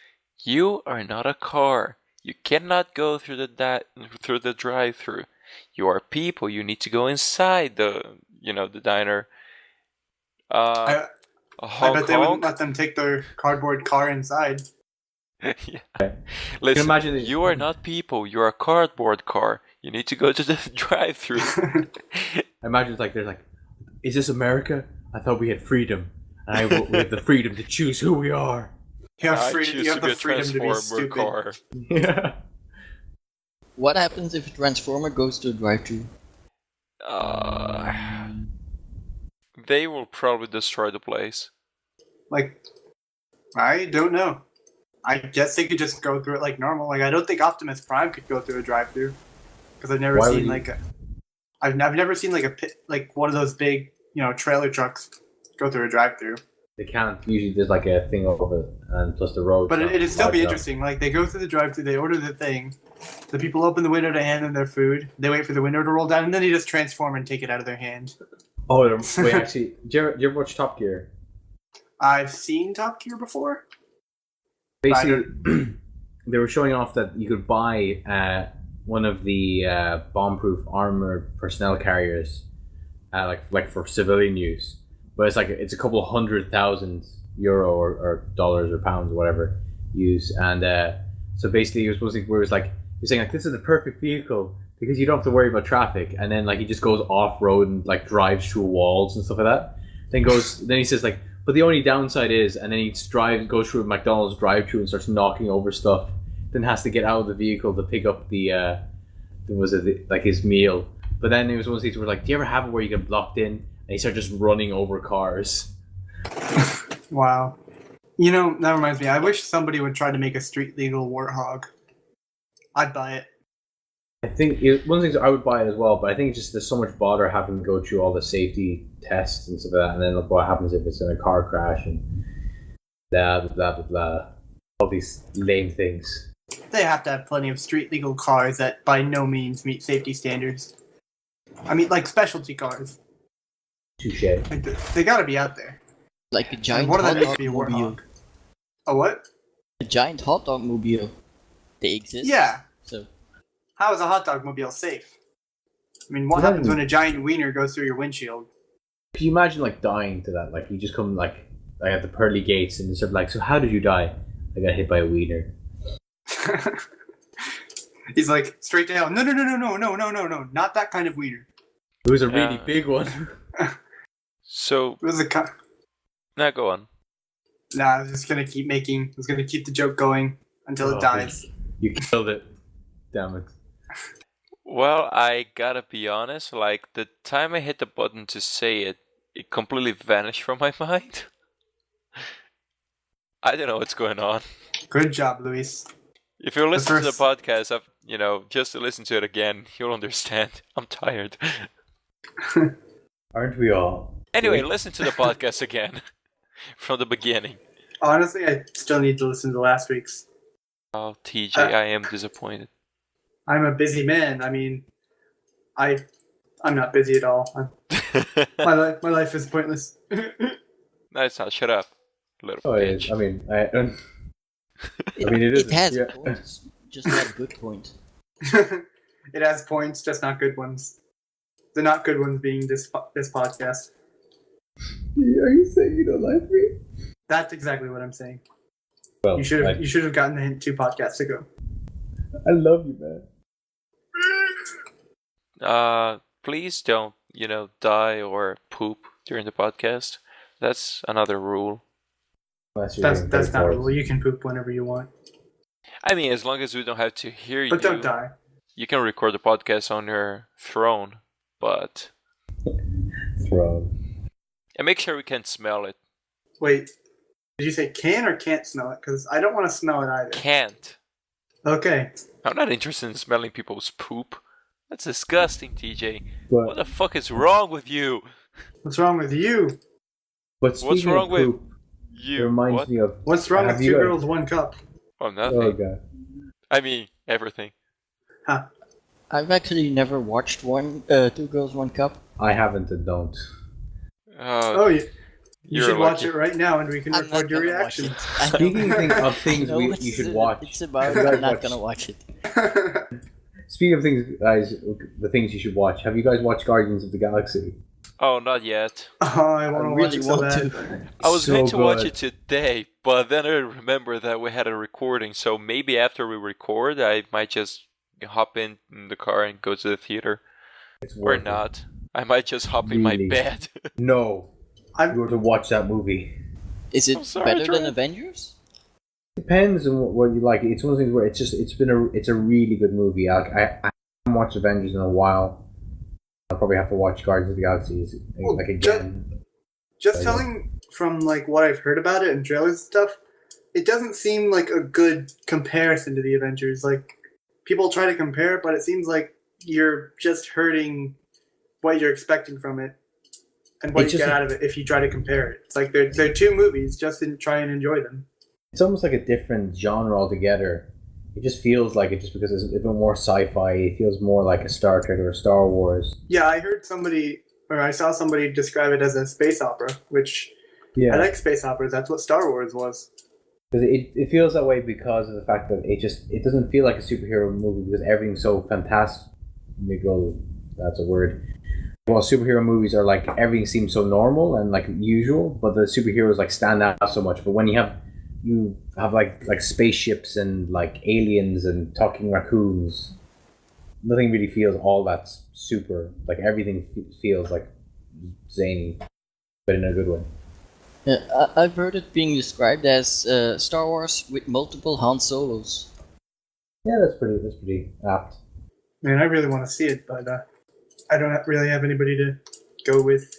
you are not a car. You cannot go through the drive-thru. You are people. You need to go inside the diner. I bet they wouldn't let them take their cardboard car inside. Yeah. Listen, imagine you are not people. You are a cardboard car. You need to go to the drive-thru. I imagine there's is this America? I thought we had freedom, and we have the freedom to choose who we are. You have the freedom to be stupid. Car. Yeah. What happens if a transformer goes to a drive-thru? They will probably destroy the place. I don't know. I guess they could just go through it like normal. I don't think Optimus Prime could go through a drive-thru because I've never seen I've never seen one of those big trailer trucks go through a drive-thru. They can't. Usually there's a thing over it, and plus the road. But it'd still be interesting. They go through the drive-thru, they order the thing, the people open the window to hand them their food, they wait for the window to roll down, and then they just transform and take it out of their hand. Oh, wait, actually, do you ever watch Top Gear? I've seen Top Gear before. Basically, they were showing off that you could buy one of the bomb-proof armored personnel carriers, for civilian use. But it's a couple $100,000 or dollars or pounds or whatever use, and so basically he was supposed to he was saying this is the perfect vehicle because you don't have to worry about traffic, and then he just goes off road and drives through walls and stuff like that. Then he says but the only downside is, and then he goes through a McDonald's drive-thru and starts knocking over stuff. Then has to get out of the vehicle to pick up his meal. But then it was one of these where do you ever have it where you get blocked in and you start just running over cars? Wow. That reminds me. I wish somebody would try to make a street legal warthog. I'd buy it. I think one of the things I would buy it as well, but I think it's just there's so much bother having to go through all the safety tests and stuff like that, and then look what happens if it's in a car crash and blah blah blah blah blah. All these lame things. They have to have plenty of street legal cars that by no means meet safety standards. I mean, specialty cars. Touché. They gotta be out there. Like a giant hot dog mobile. A what? A giant hot dog mobile. They exist. Yeah. So. How is a hot dog mobile safe? I mean, what happens when a giant wiener goes through your windshield? Can you imagine dying to that? You just come at the pearly gates and sort of so how did you die? I got hit by a wiener. He's straight down. No, not that kind of wiener. It was a really big one. So It was a now go on. Nah, I was just gonna keep the joke going until it dies. You killed it. Damn it. Well, I gotta be honest, like, the time I hit the button to say it, it completely vanished from my mind. I don't know what's going on. Good job, Luis. If you listen to the podcast, just to listen to it again, you'll understand. I'm tired. Aren't we all? Anyway, listen to the podcast again. From the beginning. Honestly, I still need to listen to last week's. Oh, TJ, I am disappointed. I'm a busy man. I mean, I'm not busy at all. My life is pointless. No, it's not. Shut up, little Oh, bitch. I mean, it is. It has Yeah. points, just not a good point. It has points, just not good ones. The not good ones being this podcast. Are you saying you don't like me? That's exactly what I'm saying. Well, You should have gotten the hint 2 podcasts ago. I love you, man. Please don't, die or poop during the podcast. That's another rule. That's not a rule. You can poop whenever you want. I mean, as long as we don't have to hear you. But don't die. You can record the podcast on your throne, but... Throne. And make sure we can smell it. Wait, did you say can or can't smell it? Because I don't want to smell it either. Can't. Okay. I'm not interested in smelling people's poop. That's disgusting, TJ. But, What the fuck is wrong with you? What's wrong with you? But What's wrong with poop, you? it reminds What? me of. What's wrong Have with you 2 guys- girls, 1 cup? Oh, nothing. Oh god. I mean, everything. Huh. I've actually never watched Two Girls, One Cup. I haven't and don't. Oh, you you're should watch lucky. it right now and we can I'm not record your gonna watch reaction. it. I know- Speaking of things I know you what should watch. It's about. You guys I'm not watch- gonna watch it. Speaking of things, guys, the things you should watch. Have you guys watched Guardians of the Galaxy? Oh, not yet. Oh, I want to watch really it so want bad. to. I was So going to watch good. it today, but then I remembered that we had a recording, so maybe after we record, I might just hop in the car and go to the theater. It's Or worth it. not. I might just hop in my Really? bed. No, I'm- you were to watch that movie. Is it I'm sorry, better than Druid. Avengers? Depends on what you like. It's one of those things where it's a really good movie. I haven't watched Avengers in a while. I'll probably have to watch Guardians of the Galaxy Well, again. Just telling from like what I've heard about it and trailers and stuff, it doesn't seem like a good comparison to the Avengers. Like people try to compare it, but it seems like you're just hurting what you're expecting from it and what It's you get just- out of it if you try to compare it. It's like they're 2 movies. Just try and enjoy them. It's almost like a different genre altogether. It just feels like it just because it's a bit more sci-fi. It feels more like a Star Trek or a Star Wars. Yeah, I saw somebody describe it as a space opera, which Yeah, I like space operas. That's what Star Wars was. because it feels that way because of the fact that it doesn't feel like a superhero movie because everything's so fantastical. That's a word. Well, superhero movies are like everything seems so normal and like usual, but the superheroes like stand out so much. But when you have like spaceships and like aliens and talking raccoons, nothing really feels all that super. Like everything feels like zany, but in a good way. Yeah, I've heard it being described as Star Wars with multiple Han Solos. Yeah, that's pretty apt. Man, I really want to see it, but I don't really have anybody to go with.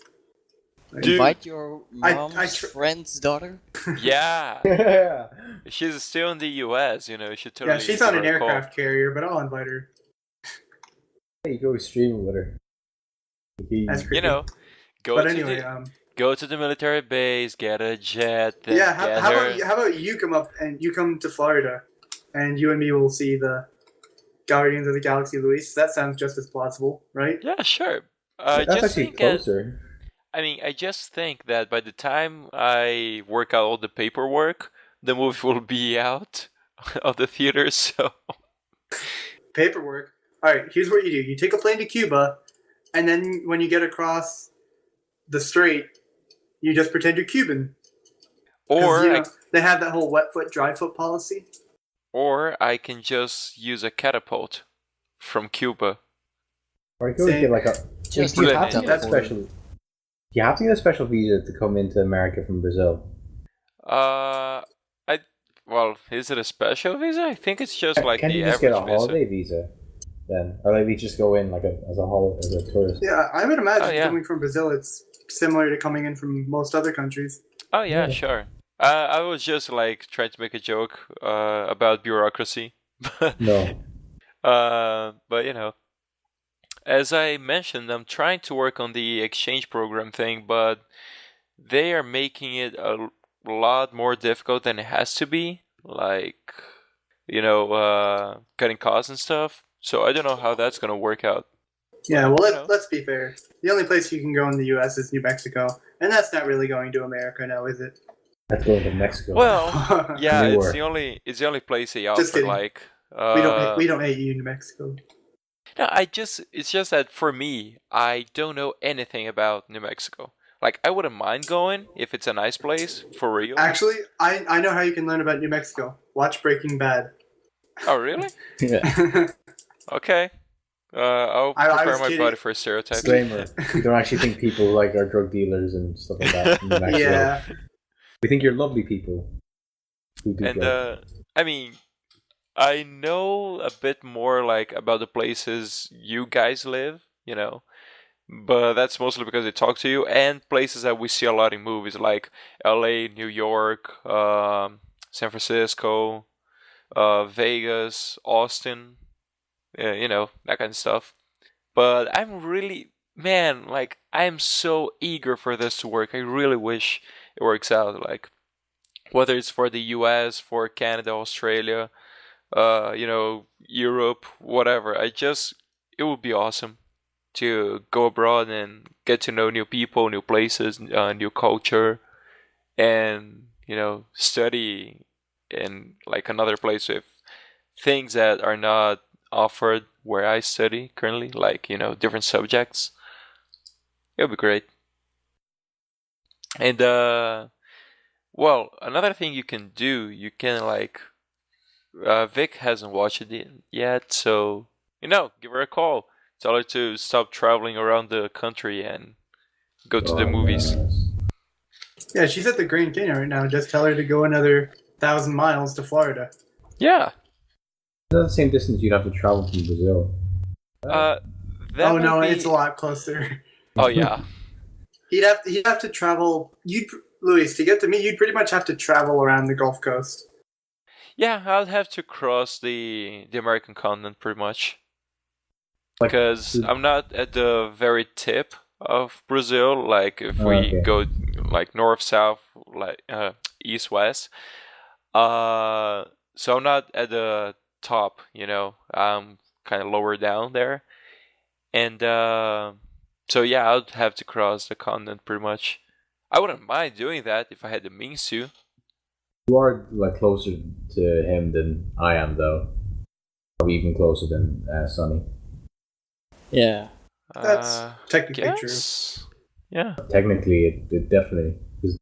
Dude. Invite your I mom's friend's daughter. Yeah. Yeah. She's still in the US, you should totally Yeah, she's on give an her a call. aircraft carrier, but I'll invite her. You go streaming with her. That's creepy. Go But to anyway, go to the military base, get a jet, then yeah. get How her. about you come up and you come to Florida, and you and me will see the Guardians of the Galaxy, Luis. That sounds just as plausible, right? Yeah, sure. That's Just actually think closer. I just think that by the time I work out all the paperwork, the movie will be out of the theater. So Paperwork. All right. Here's what you do: you take a plane to Cuba, and then when you get across the strait, you just pretend you're Cuban. 'Cause, or they have that whole wet foot, dry foot policy. or I can just use a catapult from Cuba. Or you could always Same. get like a. Just you you have have to to that teleport. special. you have to get a special visa to come into America from Brazil? Is it a special visa? I think it's just like Can the you just get a average visa. holiday visa then? Or like we just go in like as a tourist? Yeah, I would imagine yeah. coming from Brazil, it's similar to coming in from most other countries. Oh yeah, sure. I was just like trying to make a joke about bureaucracy. No. But you know, as I mentioned, I'm trying to work on the exchange program thing, but they are making it a lot more difficult than it has to be. Like, you know, cutting costs and stuff. So I don't know how that's gonna work out. Yeah, well, let's be fair. The only place you can go in the U.S. is New Mexico, and that's not really going to America now, is it? That's going to Mexico. Well, yeah, Newer. it's the only place they Just offer. kidding. Like, we don't hate you, New Mexico. No, it's just that for me, I don't know anything about New Mexico. Like, I wouldn't mind going if it's a nice place, for real. Actually, I know how you can learn about New Mexico. Watch Breaking Bad. Oh, really? Yeah. Okay. I'll I prepare was my kidding. body for stereotypes. Disclaimer. We don't actually think people like are drug dealers and stuff like that in New Mexico. Yeah. We think you're lovely people who do And, drugs. I mean, I know a bit more, like, about the places you guys live, you know. But that's mostly because they talk to you, and places that we see a lot in movies, like LA, New York, San Francisco, Vegas, Austin, you know, that kind of stuff. But I'm really, man, like, I'm so eager for this to work. I really wish it works out. Like, whether it's for the US, for Canada, Australia, you know, Europe, whatever. It would be awesome to go abroad and get to know new people, new places, new culture, and, you know, study in like another place with things that are not offered where I study currently, like, you know, different subjects. It would be great. And well, another thing you can do, you can like Vic hasn't watched it yet, so, you know, give her a call. Tell her to stop traveling around the country and go to the movies. Yes. Yeah, she's at the Grand Canyon right now. Just tell her to go another 1,000 miles to Florida. Yeah. That's the same distance you'd have to travel from Brazil. That Oh would no, be- it's a lot closer. Oh yeah. He'd have to travel. Luis, to get to me, you'd pretty much have to travel around the Gulf Coast. Yeah, I'd have to cross the American continent pretty much. Like, Because I'm not at the very tip of Brazil. Like if we okay. go like north, south, like east, west. So I'm not at the top. You know, I'm kind of lower down there, and so yeah, I'd have to cross the continent pretty much. I wouldn't mind doing that if I had the means to. You are like closer to him than I am, though. Probably even closer than Sonny. Yeah. That's technically Guess. Yeah. Technically, it definitely. Because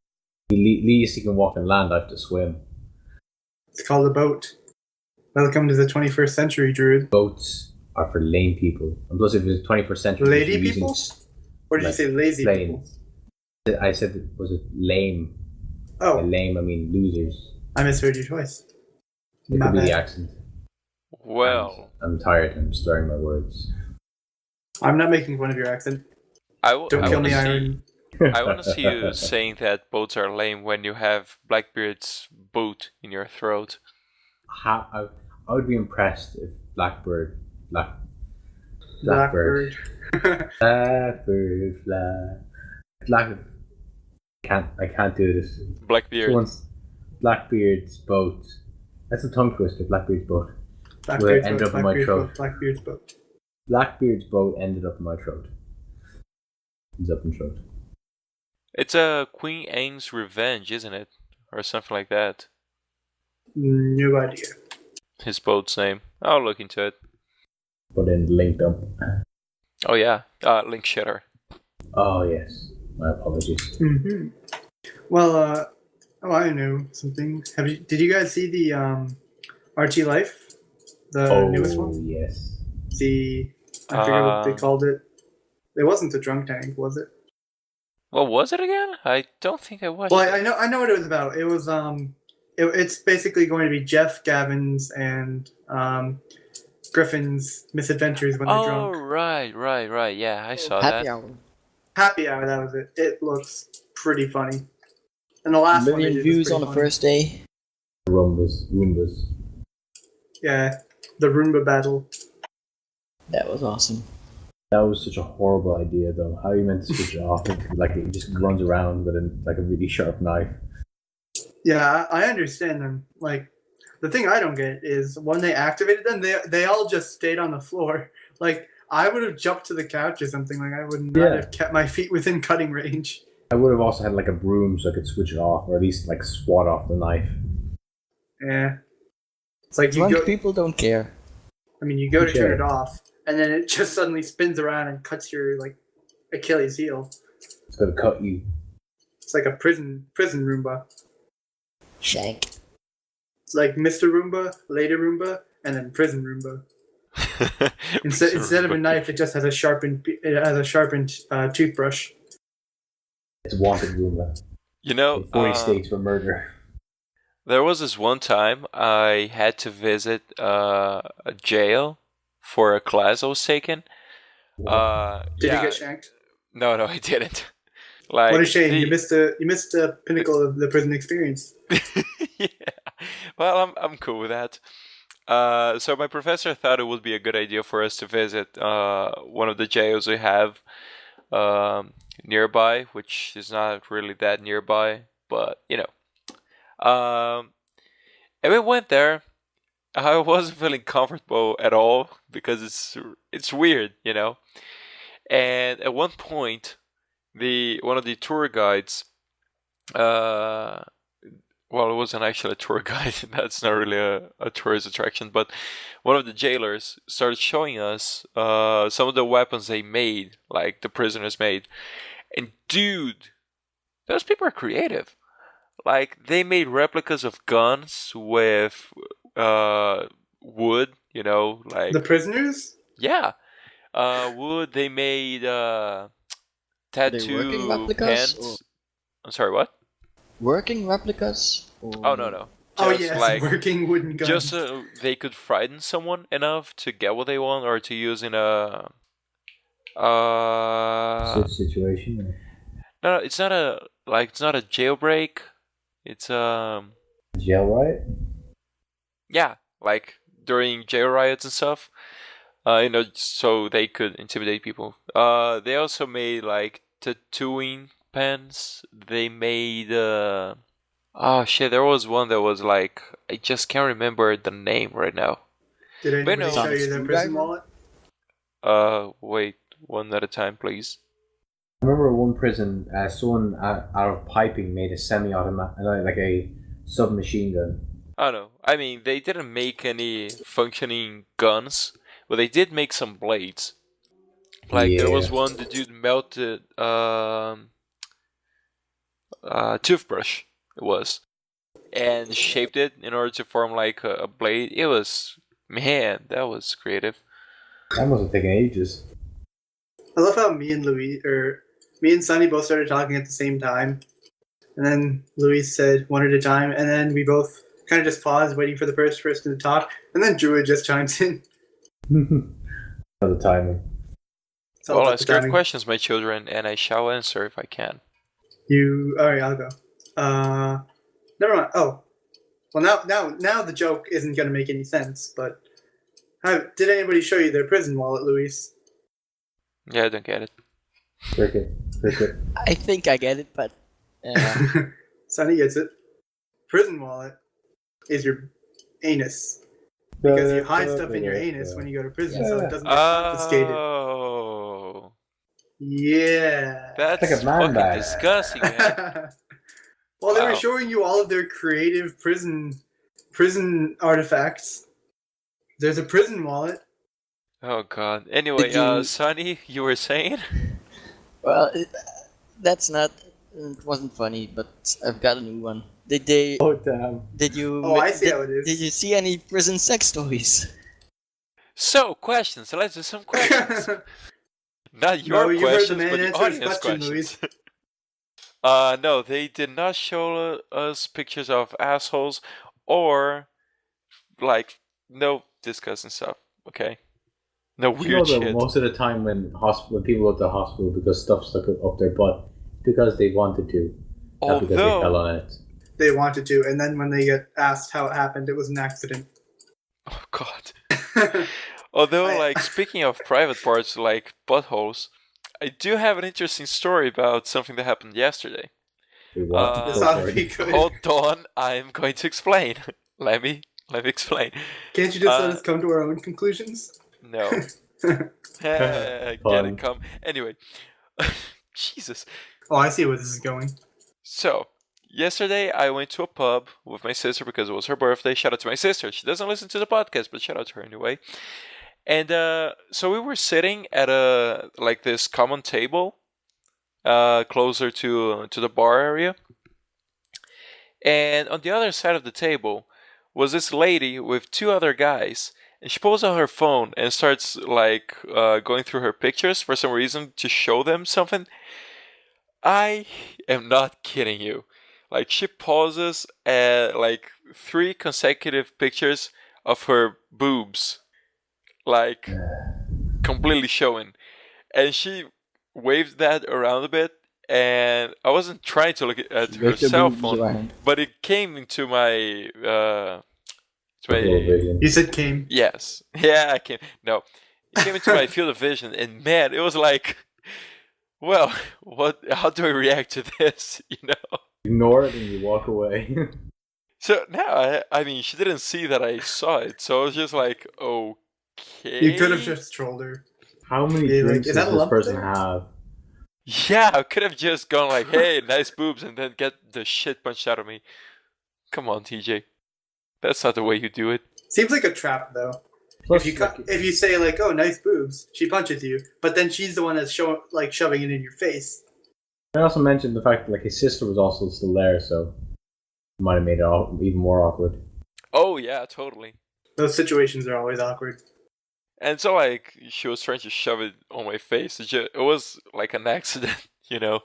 at least you can walk and land. I have to swim. It's called a boat. Welcome to the 21st century, Druid. Boats are for lame people. And plus, if it's 21st century, Lady you're using people? Or did you say lazy people? planes. I said, was it lame? By Oh, lame, I mean losers. I misheard you twice. It My could be the bad. accent. Well, I'm tired. I'm slurring my words. I'm not making fun of your accent. Don't kill me, Iron. I want to see you saying that boats are lame when you have Blackbeard's boot in your throat. I would be impressed if Blackbird fly. I can't do this. Blackbeard. Once Blackbeard's boat. That's a tongue twister. Blackbeard's boat. Blackbeard's ended boat, up in my Blackbeard's throat. boat, Blackbeard's boat. Blackbeard's boat ended up in my throat. Ends up in throat. It's a Queen Anne's Revenge, isn't it? Or something like that. No idea. His boat's name. I'll look into it. But then linked up. Oh yeah, Link Shitter. Oh yes. My apologies. Mm-hmm. Well, I know something. Did you guys see the Archie Life, the newest one? Yes. I forget what they called it. It wasn't the drunk tank, was it? What was it again? I don't think I watched Well, it. I know what it was about. It was it's basically going to be Geoff, Gavin's, and Griffin's misadventures when they're Oh, drunk. right. Yeah, I saw Happy that. hour. Happy Hour, that was it. It looks pretty funny. And the last one they Million did was views pretty on the funny. first day. Roombas. Yeah, the Roomba battle. That was awesome. That was such a horrible idea, though. How are you meant to switch it off? Like, it just runs around with a really sharp knife. Yeah, I understand them. Like, the thing I don't get is when they activated them, they all just stayed on the floor. Like, I would have jumped to the couch or something. Like, I would not have kept my feet within cutting range. I would have also had like a broom so I could switch it off, or at least like swat off the knife. Yeah. It's like you Drunk go. people don't care. I mean, you go to Okay. turn it off, and then it just suddenly spins around and cuts your like Achilles heel. It's gonna cut you. It's like a prison Roomba. Shank. It's like Mr. Roomba, Later Roomba, and then Prison Roomba. Instead of a knife, it just has a sharpened toothbrush. It's wanted Roomba. You know, In 40 states for murder. there was this one time I had to visit a jail for a class I was taking. Did Yeah, you get shanked? no, I didn't. Like, What a shame! You missed the pinnacle of the prison experience. Yeah. Well, I'm cool with that. So my professor thought it would be a good idea for us to visit one of the jails we have nearby, which is not really that nearby, but you know. And we went there. I wasn't feeling comfortable at all because it's weird, you know. And at one point, one of the tour guides, well, it wasn't actually a tour guide. That's not really a tourist attraction, but one of the jailers started showing us some of the weapons they made, like the prisoners made. And dude, those people are creative. Like, they made replicas of guns with wood, you know, like The prisoners? yeah, wood. They made working tattoo replicas, pens. I'm sorry, what? Working replicas? Or... Oh no. Oh Just yes, like working wooden guns. just so they could frighten someone enough to get what they want, or to use in a Such situation. no, it's not a jailbreak. It's Jail riot? yeah, like during jail riots and stuff. You know, so they could intimidate people. They also made like tattooing pens. They made oh shit, there was one that was like, I just can't remember the name right now. Did anybody no. show you their prison Screwdriver? wallet? Wait, one at a time, please. I remember one prison, someone out of piping made a semi-automatic, like a submachine gun. Oh no, I mean, they didn't make any functioning guns, but they did make some blades. Like there was one, the dude melted toothbrush, it was, and shaped it in order to form like a blade. It was, man, that was creative. That must have taken ages. I love how me and Sonny both started talking at the same time, and then Luis said one at a time, and then we both kind of just paused, waiting for the first person to talk, and then Druid just chimes in. The timing. It's all Well, about ask the your timing. questions, my children, and I shall answer if I can. Alright, I'll go. Never mind. Oh, well now the joke isn't going to make any sense. But did anybody show you their prison wallet, Luis? Yeah, I don't get it. Cricket. I think I get it, but Sonny gets it. Prison wallet is your anus. Because you hide stuff in your anus when you go to prison, so it doesn't get confiscated. Oh, Yeah. that's like a man fucking bag. disgusting, man. Well, they were Wow. showing you all of their creative prison artifacts. There's a prison wallet. Oh god. Anyway, Did you- Sonny, you were saying? well, that's not. It wasn't funny, but I've got a new one. Did they? Oh damn. Did you? Oh, I see did, how it is. Did you see any prison sex toys? So, questions. Let's do some questions. Not No, your you heard the questions, man but the answer his audience question, questions. No, they did not show us pictures of assholes or like no disgusting stuff. Okay, no You know weird that shit. most of the time when people go to the hospital because stuff stuck up their butt, because they wanted to, not because they fell on it. They wanted to, and then when they get asked how it happened, it was an accident. Oh God. Although, like, speaking of private parts, like buttholes, I do have an interesting story about something that happened yesterday. This ought to be good. Hold on, I'm going to explain. Let me explain. Can't you just let us come to our own conclusions? No. Get it, come. Anyway. Jesus. Oh, I see where this is going. So, yesterday I went to a pub with my sister because it was her birthday. Shout out to my sister. She doesn't listen to the podcast, but shout out to her anyway. And so we were sitting at this common table, closer to the bar area. And on the other side of the table was this lady with two other guys. And she pulls out her phone and starts going through her pictures for some reason to show them something. I am not kidding you. Like, she pauses at 3 consecutive pictures of her boobs. Like, completely showing. And she waved that around a bit, and I wasn't trying to look at her cell phone, but it came into my... You said came? Yes. Yeah, I came. No. It came into my field of vision, and man, it was like... Well, how do I react to this, you know? Ignore it and you walk away. So, now, I mean, she didn't see that I saw it, so I was just like, okay. You could have just trolled her. How many drinks does this person have? Yeah, I could have just gone like, hey, nice boobs, and then get the shit punched out of me. Come on, TJ. That's not the way you do it. Seems like a trap, though. Plus, if you say, like, oh, nice boobs, she punches you, but then she's the one that's shoving it in your face. I also mentioned the fact that his sister was also still there, so it might have made it even more awkward. Oh, yeah, totally. Those situations are always awkward. And so, she was trying to shove it on my face. It was like an accident, you know?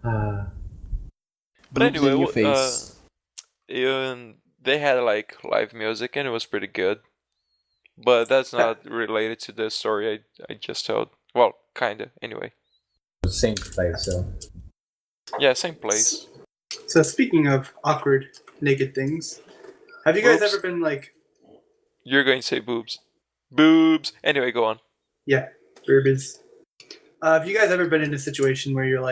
But anyway, they had, live music, and it was pretty good. But that's not related to the story I just told. Well, kinda, anyway. Same place, so... Yeah, same place. So speaking of awkward naked things, have you guys ever been, You're going to say boobs. Boobs! Anyway, go on. Yeah, boobs. Have you guys ever been in a situation where you're,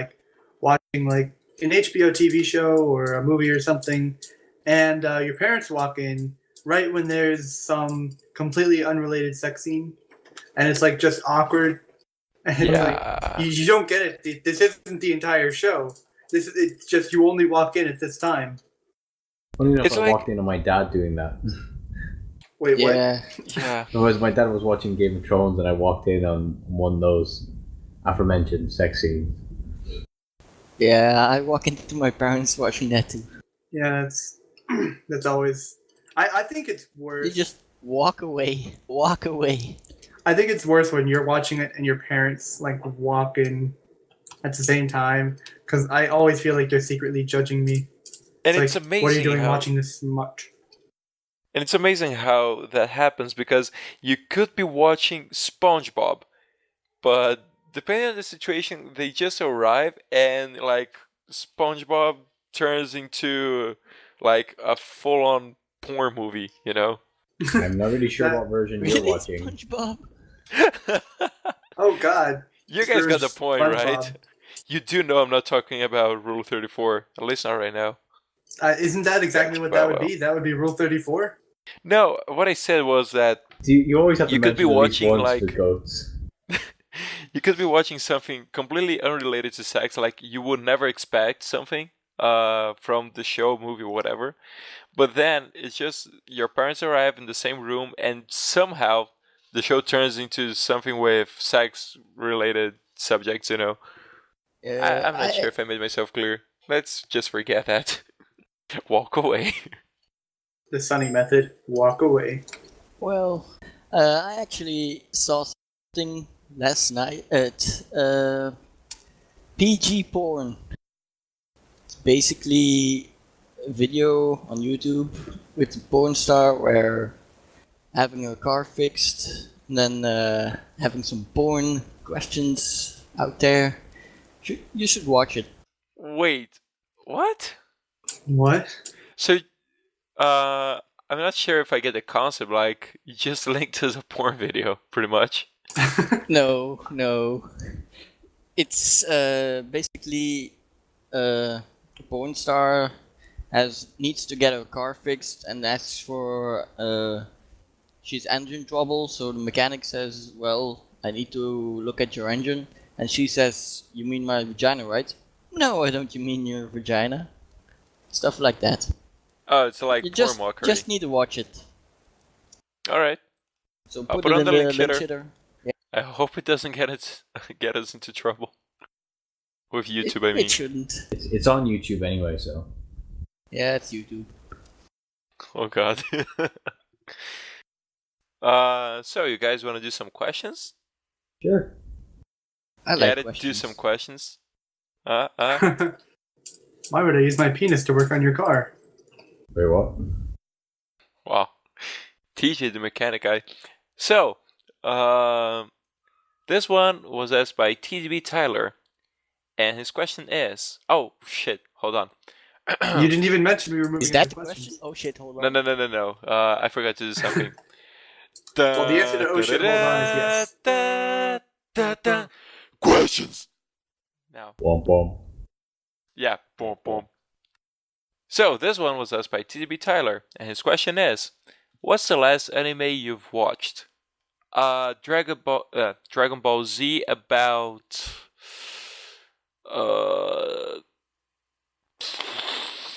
watching, an HBO TV show or a movie or something, and your parents walk in right when there's some completely unrelated sex scene, and it's just awkward, and it's you don't get it. This isn't the entire show. It's just you only walk in at this time. Funny enough, I walked in on my dad doing that. Wait, what? Yeah. My dad was watching Game of Thrones, and I walked in on one of those aforementioned sex scenes. Yeah, I walk into my parents watching that too. Yeah, that's always... I think it's worse. You just walk away. Walk away. I think it's worse when you're watching it and your parents walk in at the same time, because I always feel like they're secretly judging me. And it's amazing. What are you doing watching this much? And it's amazing how that happens, because you could be watching SpongeBob, but depending on the situation, they just arrive and SpongeBob turns into a full-on porn movie, you know? I'm not really sure what version you're watching. SpongeBob? Oh God. You guys got the point, right? You do know I'm not talking about Rule 34, at least not right now. Isn't that exactly what that would be? That would be Rule 34? No, what I said was that you always have to you could be watching the goats. You could be watching something completely unrelated to sex, you would never expect something from the show, movie, whatever. But then it's just your parents arrive in the same room, and somehow the show turns into something with sex-related subjects, you know? I'm not sure if I made myself clear. Let's just forget that. Walk away. The Sonny method. Walk away. Well, I actually saw something last night at PG Porn. basically a video on YouTube with a porn star where having her car fixed, and then having some porn questions out there. You should watch it. Wait, what? What? So, I'm not sure if I get the concept. Like, you just linked to the porn video, pretty much. No. It's basically a porn star needs to get her car fixed and asks for she's engine trouble. So the mechanic says, "Well, I need to look at your engine," and she says, "You mean my vagina, right?" "No, I don't. You mean your vagina?" Stuff like that. Oh, it's like You porn mockery. just need to watch it. All right. So I'll put put it on in the the link link shitter. shitter. I hope it doesn't get us into trouble with YouTube. I mean, It shouldn't. It's on YouTube anyway, so. Yeah, it's YouTube. oh god. So you guys want to do some questions? Sure. I like Get it? questions. Do some questions. Why would I use my penis to work on your car? Wait, what? Wow. TJ the mechanic guy. So, this one was asked by TDBTyler, and his question is... Oh, shit. Hold on. You didn't even mention we were moving Is that into the question? questions. Oh shit, hold on. No. I forgot to do something. Well, the answer to oh shit, hold on is yes. Questions. Now, Womp womp. yeah, boom, boom. So this one was asked by TDBTyler, and his question is: what's the last anime you've watched? Dragon Ball Z about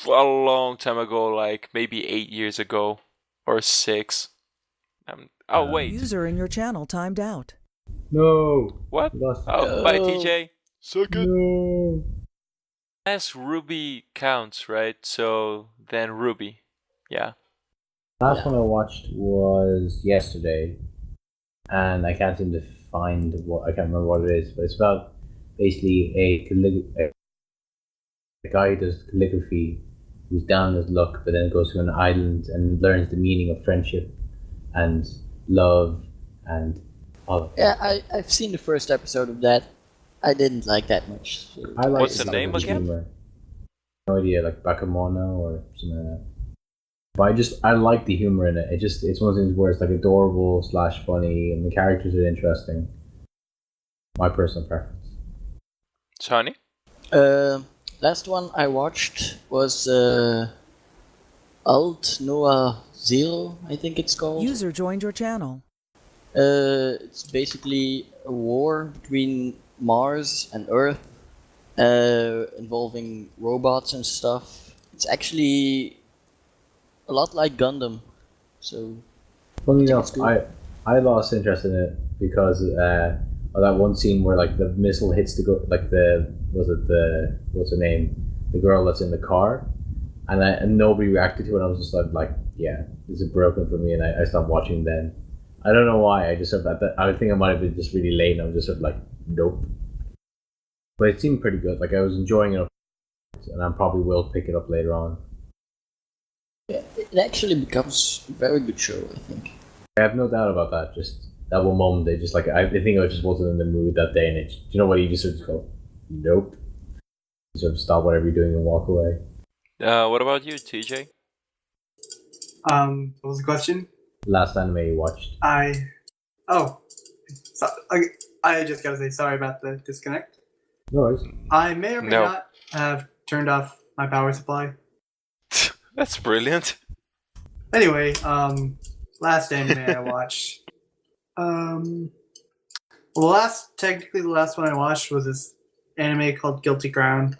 a long time ago, like maybe 8 years ago or 6. Oh wait, User in your channel timed out. No. what? Lost. Oh, bye TJ. Suck it. No. As Ruby counts, right? So then Ruby, yeah. Last one I watched was yesterday, and I can't seem to find what, I can't remember what it is, but it's about basically a guy who does calligraphy who's down on his luck, but then goes to an island and learns the meaning of friendship and love and all of that. Yeah, I've seen the first episode of that. I didn't like that much. So. I like What's the name again? humor. No idea, like Bakemono or something like that. But I like the humor in it. It's one of those things where it's like adorable / funny, and the characters are interesting. My personal preference. Sonny? Last one I watched was Alt Noah Zero, I think it's called. User joined your channel. It's basically a war between Mars and Earth, involving robots and stuff. It's actually a lot like Gundam, so. Funny think enough, it's cool. I lost interest in it because of that one scene where like the missile hits what's her name, the girl that's in the car, and nobody reacted to it. I was just like yeah, this is broken for me, and I stopped watching then. I don't know why. I just sort of I think I might have been just really late, and I was just sort of like nope. But it seemed pretty good. Like I was enjoying it, and I probably will pick it up later on. Yeah, it actually becomes a very good show, I think. I have no doubt about that. Just that one moment, they just like I think I just wasn't in the mood that day, and do you know what? You just sort of go, nope. You sort of stop whatever you're doing and walk away. What about you, TJ? What was the question? Last anime you watched? I just gotta say sorry about the disconnect. No worries. I may or may No. not have turned off my power supply. That's brilliant. Anyway, last anime I watched. Well, the last one I watched was this anime called Guilty Crown,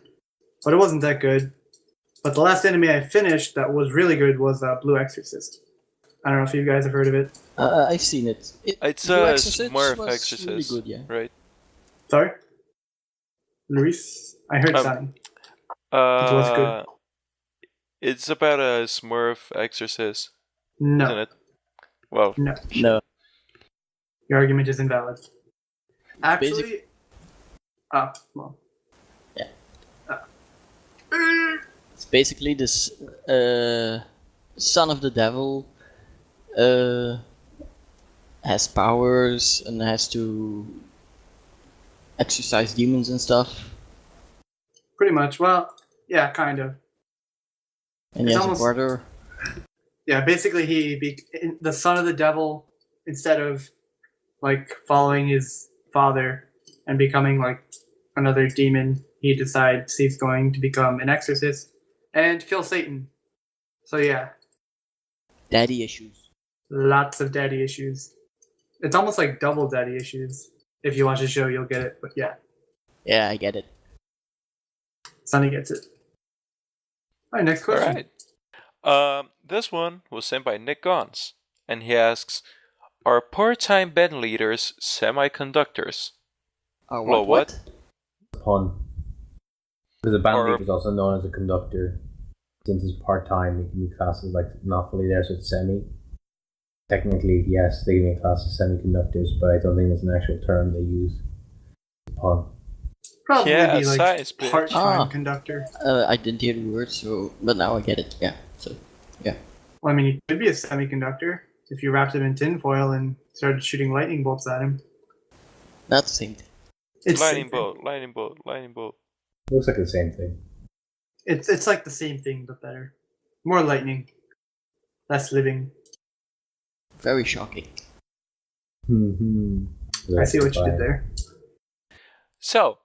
but it wasn't that good. But the last anime I finished that was really good was Blue Exorcist. I don't know if you guys have heard of it. I've seen it. It's Blue a Exorcist Smurf was Exorcist, really good, yeah. right? Sorry, Luis. I heard Sonny. was good. It's about a Smurf Exorcist, No, isn't it? Well, no, No. your argument is invalid. Actually, Basic- well, Yeah. It's basically this son of the devil has powers and has to exorcise demons and stuff. Pretty much. Well, yeah, kind of. And he It's has almost- a brother. Yeah, basically the son of the devil, instead of like following his father and becoming like another demon, he decides he's going to become an exorcist and kill Satan. So yeah, Daddy issues. lots of daddy issues. It's almost like double daddy issues. If you watch the show, you'll get it. But yeah, Yeah, I get it. Sonny gets it. All right, next question. All right. This one was sent by Nick Gons, and he asks, "Are part-time band leaders semiconductors?" Well, what? Pun. Because a band Or- leader is also known as a conductor. Since it's part-time, it can be classed as like not fully there, so it's semi. Technically, yes, they can be classed as semiconductors, but I don't think it's an actual term they use. Pun. Probably Yeah, be like science, bitch. part-time Ah. conductor. I didn't hear the word, but now I get it. Yeah. So Well, I mean, he could be a semiconductor if you wrapped him in tinfoil and started shooting lightning bolts at him. not the same thing. It's Lightning same thing. bolt, lightning bolt, lightning bolt. Looks like the same thing. It's like the same thing but better. More lightning, less living. Very shocking. I see what you did there. So,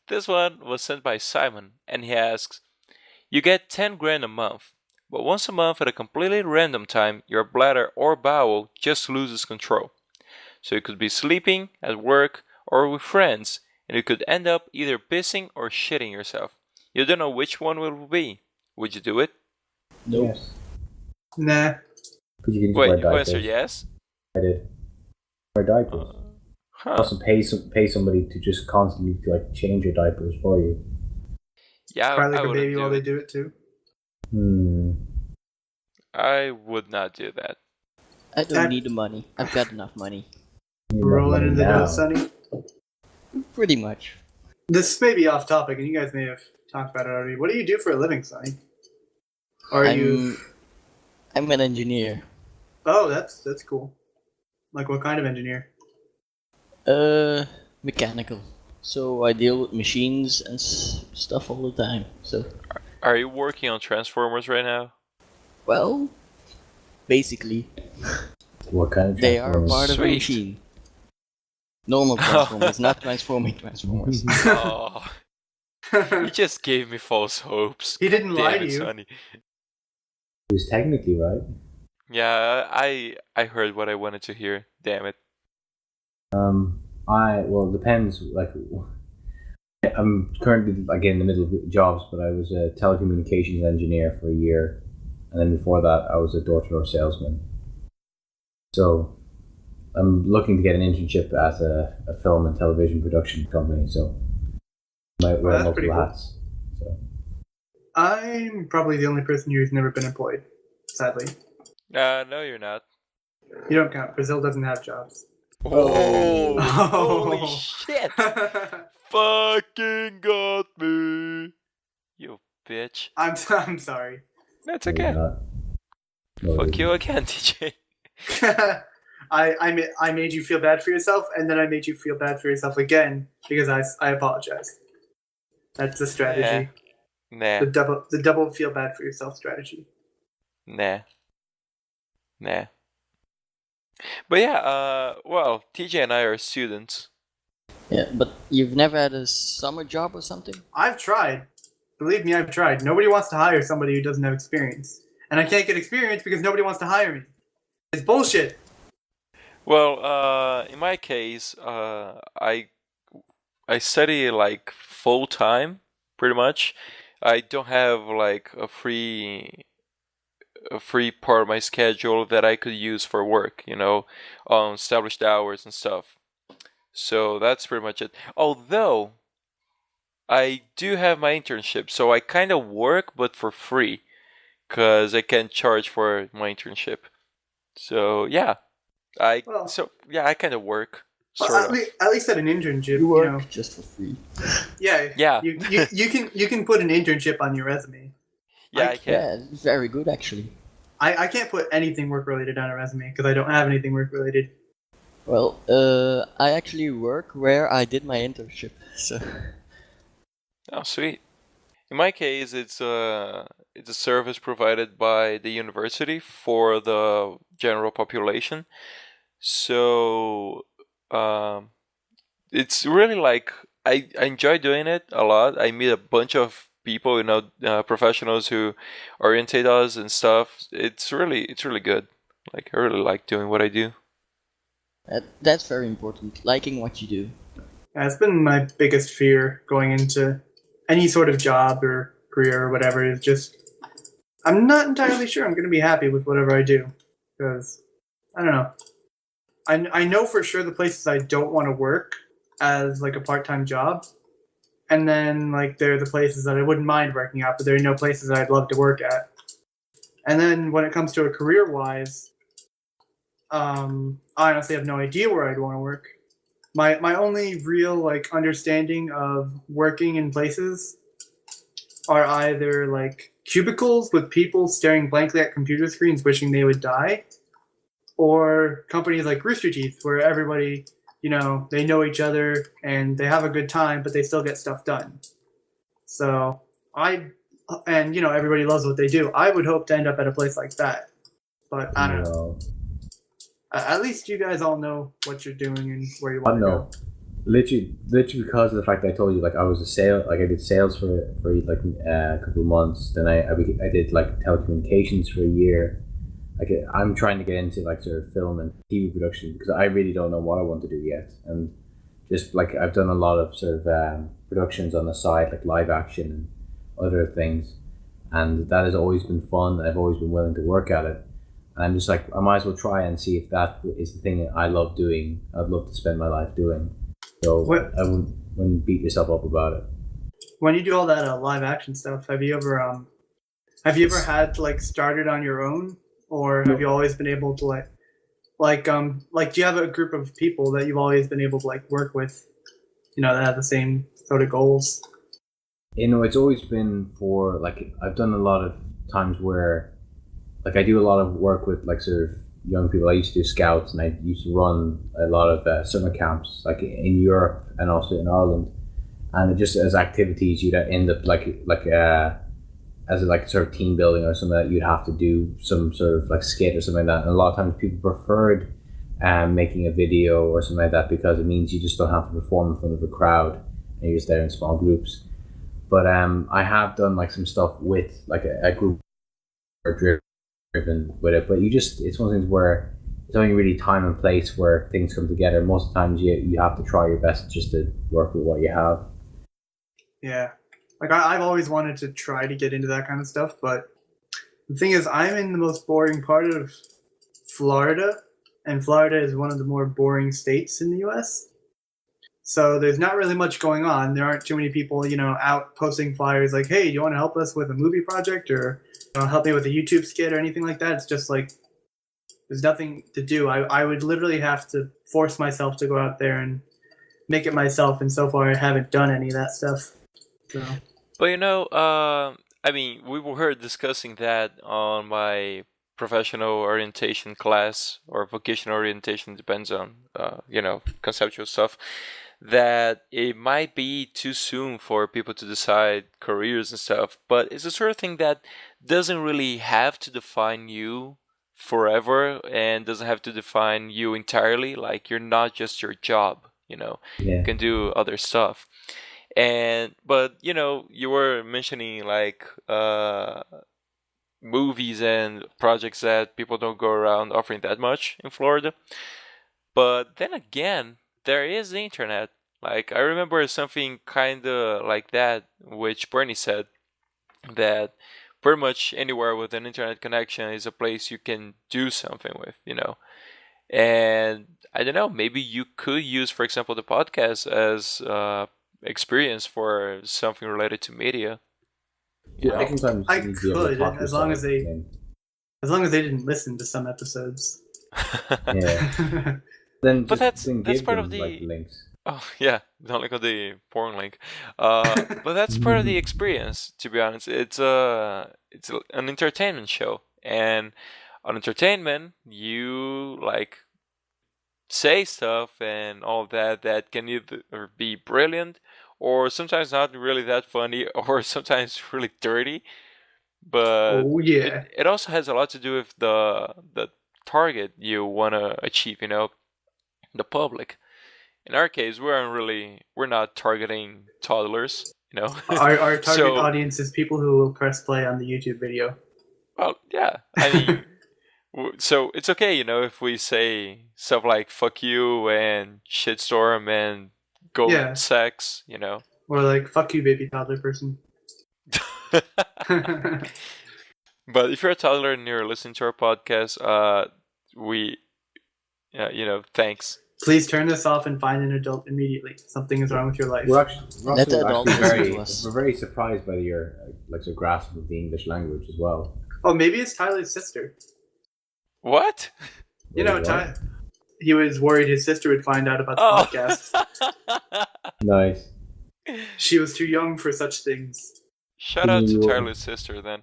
this one was sent by Simon, and he asks, "You get 10 grand a month, but once a month at a completely random time, your bladder or bowel just loses control. So you could be sleeping, at work, or with friends, and you could end up either pissing or shitting yourself. You don't know which one will be. Would you do it?" Nope. Nah. Because you can just Wait, wear you diapers. answered yes? I did. Wear diapers. Huh. Also, pay somebody to just constantly like change your diapers for you. Yeah, Cry I like a wouldn't baby while do they it. do it too. I would not do that. I don't That- need the money. I've got enough money. Rolling in the now. dough, Sonny. Pretty much. This may be off topic, and you guys may have talked about it already. What do you do for a living, Sonny? Are you? I'm an engineer. Oh, that's cool. Like what kind of engineer? Mechanical. So I deal with machines and stuff all the time. So, Are you working on Transformers right now? well, basically, What kind of they are Transformers? part of a Sweet. machine. Normal Transformers, not transforming Transformers. Oh, you just gave me false hopes. He didn't Damn lie it, to you. Sonny. He was technically right. Yeah, I heard what I wanted to hear. Damn it. Well, it depends. Like, I'm currently again in the middle of jobs, but I was a telecommunications engineer for a year, and then before that, I was a door-to-door salesman. So, I'm looking to get an internship at a film and television production company. So, I might wear that's pretty multiple cool. hats. So, I'm probably the only person who's never been employed. Sadly, No, you're not. you don't count. Brazil doesn't have jobs. Oh, Oh. holy shit! Fucking got me, you bitch. I'm sorry. That's maybe okay. not. No, Fuck maybe. you again, TJ. I made you feel bad for yourself, and then I made you feel bad for yourself again because I apologize. That's the strategy. Nah, The double feel bad for yourself strategy. nah. But yeah, well, TJ and I are students. Yeah, but you've never had a summer job or something? I've tried. Believe me, I've tried. Nobody wants to hire somebody who doesn't have experience, and I can't get experience because nobody wants to hire me. It's bullshit. Well, in my case, I study like full time, pretty much. I don't have like a free part of my schedule that I could use for work, established hours and stuff. So that's pretty much it. Although I do have my internship, so I kind of work, but for free, cause I can charge for my internship. So yeah, I kind of work. Sort of. At least at an internship, You work know. just for free. Yeah. Yeah. You can put an internship on your resume. Yeah, I can. Yeah, it's very good actually. I can't put anything work related on a resume because I don't have anything work related. Well, I actually work where I did my internship, so. Oh, sweet. In my case, it's a service provided by the university for the general population. So it's really like I enjoy doing it a lot. I meet a bunch of people, professionals who orientate us and stuff. It's really good. Like I really like doing what I do. That's very important, liking what you do. Yeah, it's been my biggest fear going into any sort of job or career or whatever is just I'm not entirely sure I'm going to be happy with whatever I do because I don't know. I know for sure the places I don't want to work as like a part-time job, and then like they're the places that I wouldn't mind working at, but there are no places that I'd love to work at. And then when it comes to a career-wise, I honestly have no idea where I'd want to work. My only real like understanding of working in places are either like cubicles with people staring blankly at computer screens wishing they would die, or companies like Rooster Teeth where everybody, they know each other and they have a good time, but they still get stuff done. So everybody loves what they do. I would hope to end up at a place like that, but I don't know. At least you guys all know what you're doing and where you want to go. Literally because of the fact that I told you, like I was I did sales for like a couple of months. Then I did like telecommunications for a year. Like I'm trying to get into like sort of film and TV production because I really don't know what I want to do yet. And just like I've done a lot of sort of productions on the side, like live action and other things, and that has always been fun. I've always been willing to work at it. And I'm just like, I might as well try and see if that is the thing that I love doing. I'd love to spend my life doing. So I wouldn't beat yourself up about it. When you do all that live action stuff, have you ever had to like started on your own, or have you always been able to do you have a group of people that you've always been able to like work with, that have the same sort of goals? It's always been for like I've done a lot of times where like I do a lot of work with like sort of young people. I used to do scouts and I used to run a lot of summer camps like in Europe and also in Ireland, and just as activities you'd end up as a like sort of team building or something that you'd have to do some sort of like skit or something like that. And a lot of times people preferred making a video or something like that because it means you just don't have to perform in front of a crowd and you're just there in small groups. But I have done like some stuff with like a group driven with it, but it's one of those things where it's only really time and place where things come together. Most of the times you have to try your best just to work with what you have. Yeah. Like I've always wanted to try to get into that kind of stuff, but the thing is I'm in the most boring part of Florida, and Florida is one of the more boring states in the US. So there's not really much going on. There aren't too many people, out posting flyers like, hey, do you want to help us with a movie project or help me with a YouTube skit or anything like that? It's just like there's nothing to do. I would literally have to force myself to go out there and make it myself, and so far I haven't done any of that stuff. So. But we were discussing that on my professional orientation class or vocational orientation, depends on conceptual stuff, that it might be too soon for people to decide careers and stuff, but it's the sort of thing that doesn't really have to define you forever and doesn't have to define you entirely. Like you're not just your job, You can do other stuff. But you were mentioning like movies and projects that people don't go around offering that much in Florida. But then again, there is the internet. Like I remember something kind of like that, which Bernie said, that pretty much anywhere with an internet connection is a place you can do something with, And I don't know, maybe you could use, for example, the podcast as experience for something related to media. Yeah, I could, as long as they didn't listen to some episodes. Yeah. Then But just that's give part them of the like links. Oh yeah, don't look at the porn link. But that's part of the experience. To be honest, an entertainment show, and on entertainment, you like say stuff and all of that can either be brilliant or sometimes not really that funny or sometimes really dirty. But Oh yeah. it also has a lot to do with the target you want to achieve. The public. In our case, we're not targeting toddlers, Our target So, audience is people who will press play on the YouTube video. well, yeah. I mean, so it's okay, if we say stuff like "fuck you" and "shitstorm" and "goat Yeah. sex," Or like, fuck you, baby toddler person. But if you're a toddler and you're listening to our podcast, thanks. Please turn this off and find an adult immediately. Something is wrong with your life. Let the adult listen to us. we're very surprised by your grasp of the English language as well. Oh, maybe it's Tyler's sister. What? Tyler. He was worried his sister would find out about the podcast. Nice. She was too young for such things. Shout out to Tyler's sister then.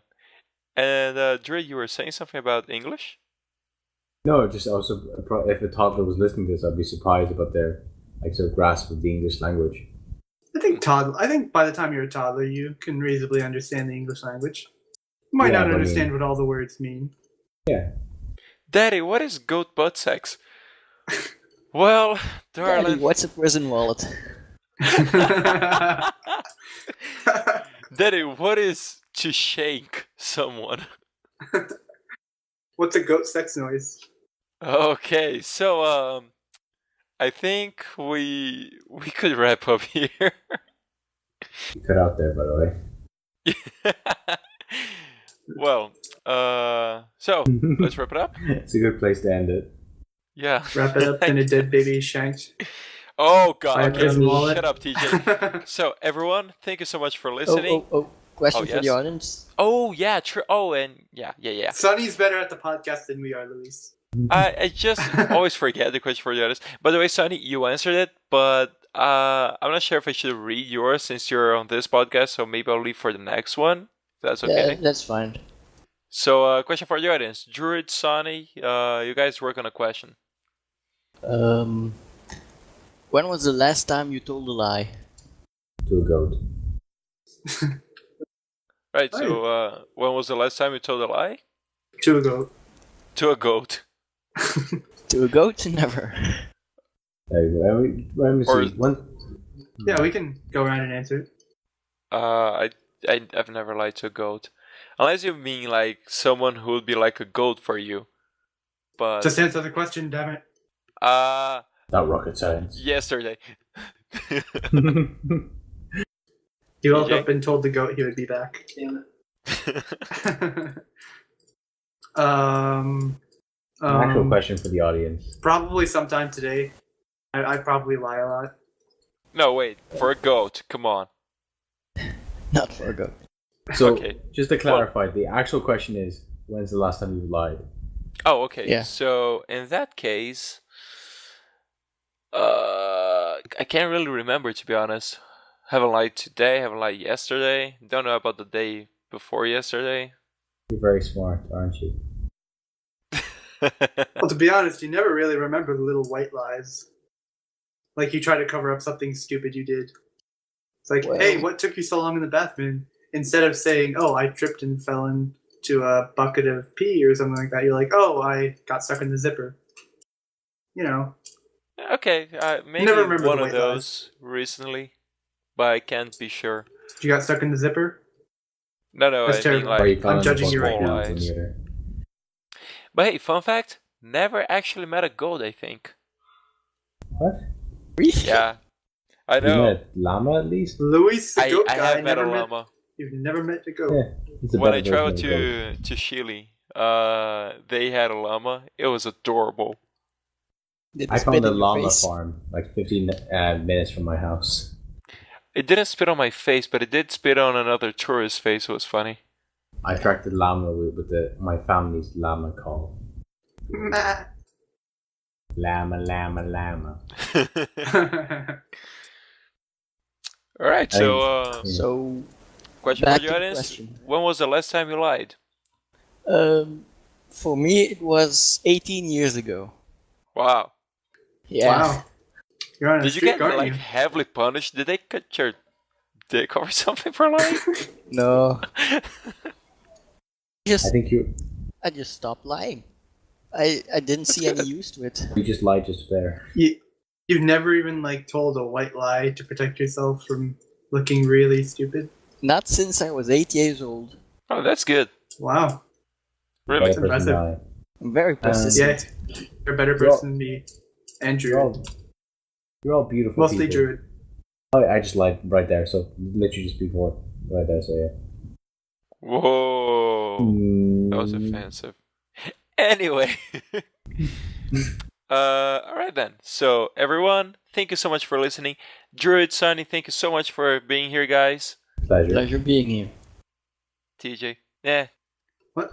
And Druid, you were saying something about English? No, just also if a toddler was listening to this, I'd be surprised about their sort of grasp of the English language. I think by the time you're a toddler, you can reasonably understand the English language. You might not understand what all the words mean. Yeah. Daddy, what is goat butt sex? Well, darling. Daddy, what's a prison wallet? Daddy, what is to shake someone? What's a goat sex noise? Okay, so I think we could wrap up here. You cut out there, by the way. Well, so let's wrap it up. It's a good place to end it. Yeah. Wrap it up and a dead baby is shanked. Oh God! Okay, prison wallet. shut up, TJ. So everyone, thank you so much for listening. Question for yes. the audience. Oh yeah, true. Oh, and yeah. Sonny's better at the podcast than we are, Luis. I just always forget the question for the others. By the way, Sonny, you answered it, but I'm not sure if I should read yours since you're on this podcast. So maybe I'll leave for the next one. If that's okay. Yeah, that's fine. So, question for the audience: Druid, Sonny, you guys work on a question. When was the last time you told a lie? To a goat. Right. So, when was the last time you told a lie? To a goat. To a goat. To a goat? Never. There you go. Let me see. Yeah, we can go around and answer it. I've never lied to a goat, unless you mean like someone who would be like a goat for you. But just answer the question, damn it. Not rocket science. Yesterday. He woke up and told the goat he would be back. Damn it. An actual question for the audience. Probably sometime today. I probably lie a lot. No, wait. For a goat. Come on. Not for a goat. So, Okay. just to clarify, the actual question is, when's the last time you lied? Oh, okay. Yeah. So, in that case, I can't really remember, to be honest. Haven't lied today, haven't lied yesterday. Don't know about the day before yesterday. You're very smart, aren't you? Well, to be honest, you never really remember the little white lies. Like you try to cover up something stupid you did. It's like, hey, what took you so long in the bathroom? Instead of saying, oh, I tripped and fell into a bucket of pee or something like that, you're like, oh, I got stuck in the zipper. Okay, maybe Never remember one the of white those recently, but I can't be sure. You got stuck in the zipper? No, That's I mean terrible. like I'm judging you right small now. lies. But hey, fun fact: never actually met a goat. I think. What? Really? Yeah, I You know. met llama at least? Luis, the goat I guy, have met a never llama. You've never met the goat. Yeah. It's a When better I traveled version of a goat. to Chile, they had a llama. It was adorable. Did I it spit found a in your llama face? farm like 15 minutes from my house. It didn't spit on my face, but it did spit on another tourist's face. It was funny. I tracked the llama with my family's llama call. Llama, llama, llama. All right, so So, question back for to the the audience: question. when was the last time you lied? For me, it was 18 years ago. Wow. Yeah. Wow. You're on a Did you streak, get aren't like you? heavily punished? Did they cut your dick or something for lying? No. I Just think I just stopped lying. I didn't see any use to it. you just lied just there. You've never even like told a white lie to protect yourself from looking really stupid. Not since I was 8 years old. Oh, that's good. Wow. Really? Better person impressive. lie. I'm very persistent. Yeah, you're a better person than me. And Druid. You're all beautiful Mostly people. Druid. Oh, I just lied right there, so literally just before. Right there, so yeah. Whoa. That was offensive. Anyway. All right then. So everyone, thank you so much for listening. Druid, Sonny, thank you so much for being here, guys. Pleasure. Pleasure being here. TJ, yeah. What?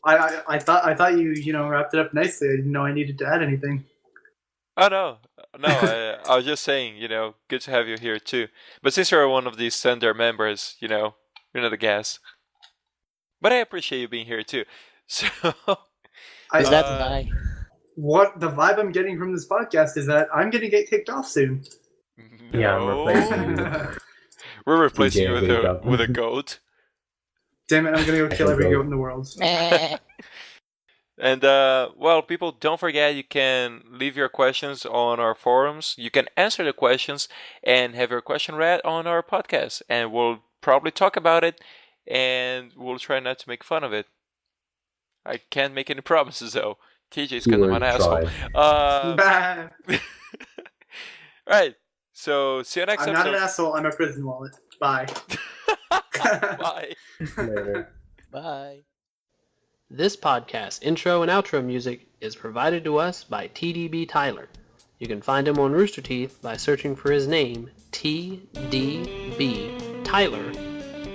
I thought you wrapped it up nicely. I didn't know I needed to add anything. Oh no, I was just saying, good to have you here too. But since you're one of these standard members, you're not a guest. But I appreciate you being here too. So. Is that a lie? What the vibe I'm getting from this podcast is that I'm gonna get kicked off soon. No. Yeah, I'm replacing you. We're replacing you TJ with a goat. Damn it! I'm gonna go kill every goat in the world. And well, people, don't forget you can leave your questions on our forums. You can answer the questions and have your question read on our podcast, and we'll probably talk about it, and we'll try not to make fun of it. I can't make any promises though. TJ's kind of an asshole. Right. So see you next I'm episode. not an asshole. I'm a prison wallet. Bye. Bye. Later. Bye. This podcast intro and outro music is provided to us by TDBTyler. You can find him on Rooster Teeth by searching for his name, TDBTyler,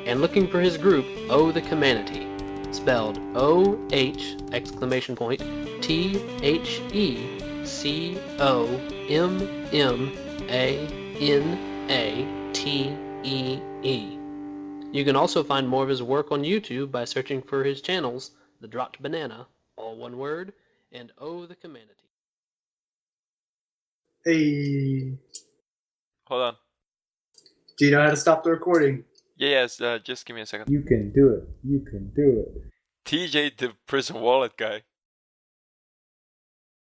and looking for his group, Oh the Humanity, spelled O-H, exclamation point, THECOMMANATEE. You can also find more of his work on YouTube by searching for his channels, The Dropped Banana, all one word, and Oh the Humanity. Hey, Hold on. do you know how to stop the recording? Yes, just give me a second. You can do it. You can do it. TJ, the prison wallet guy.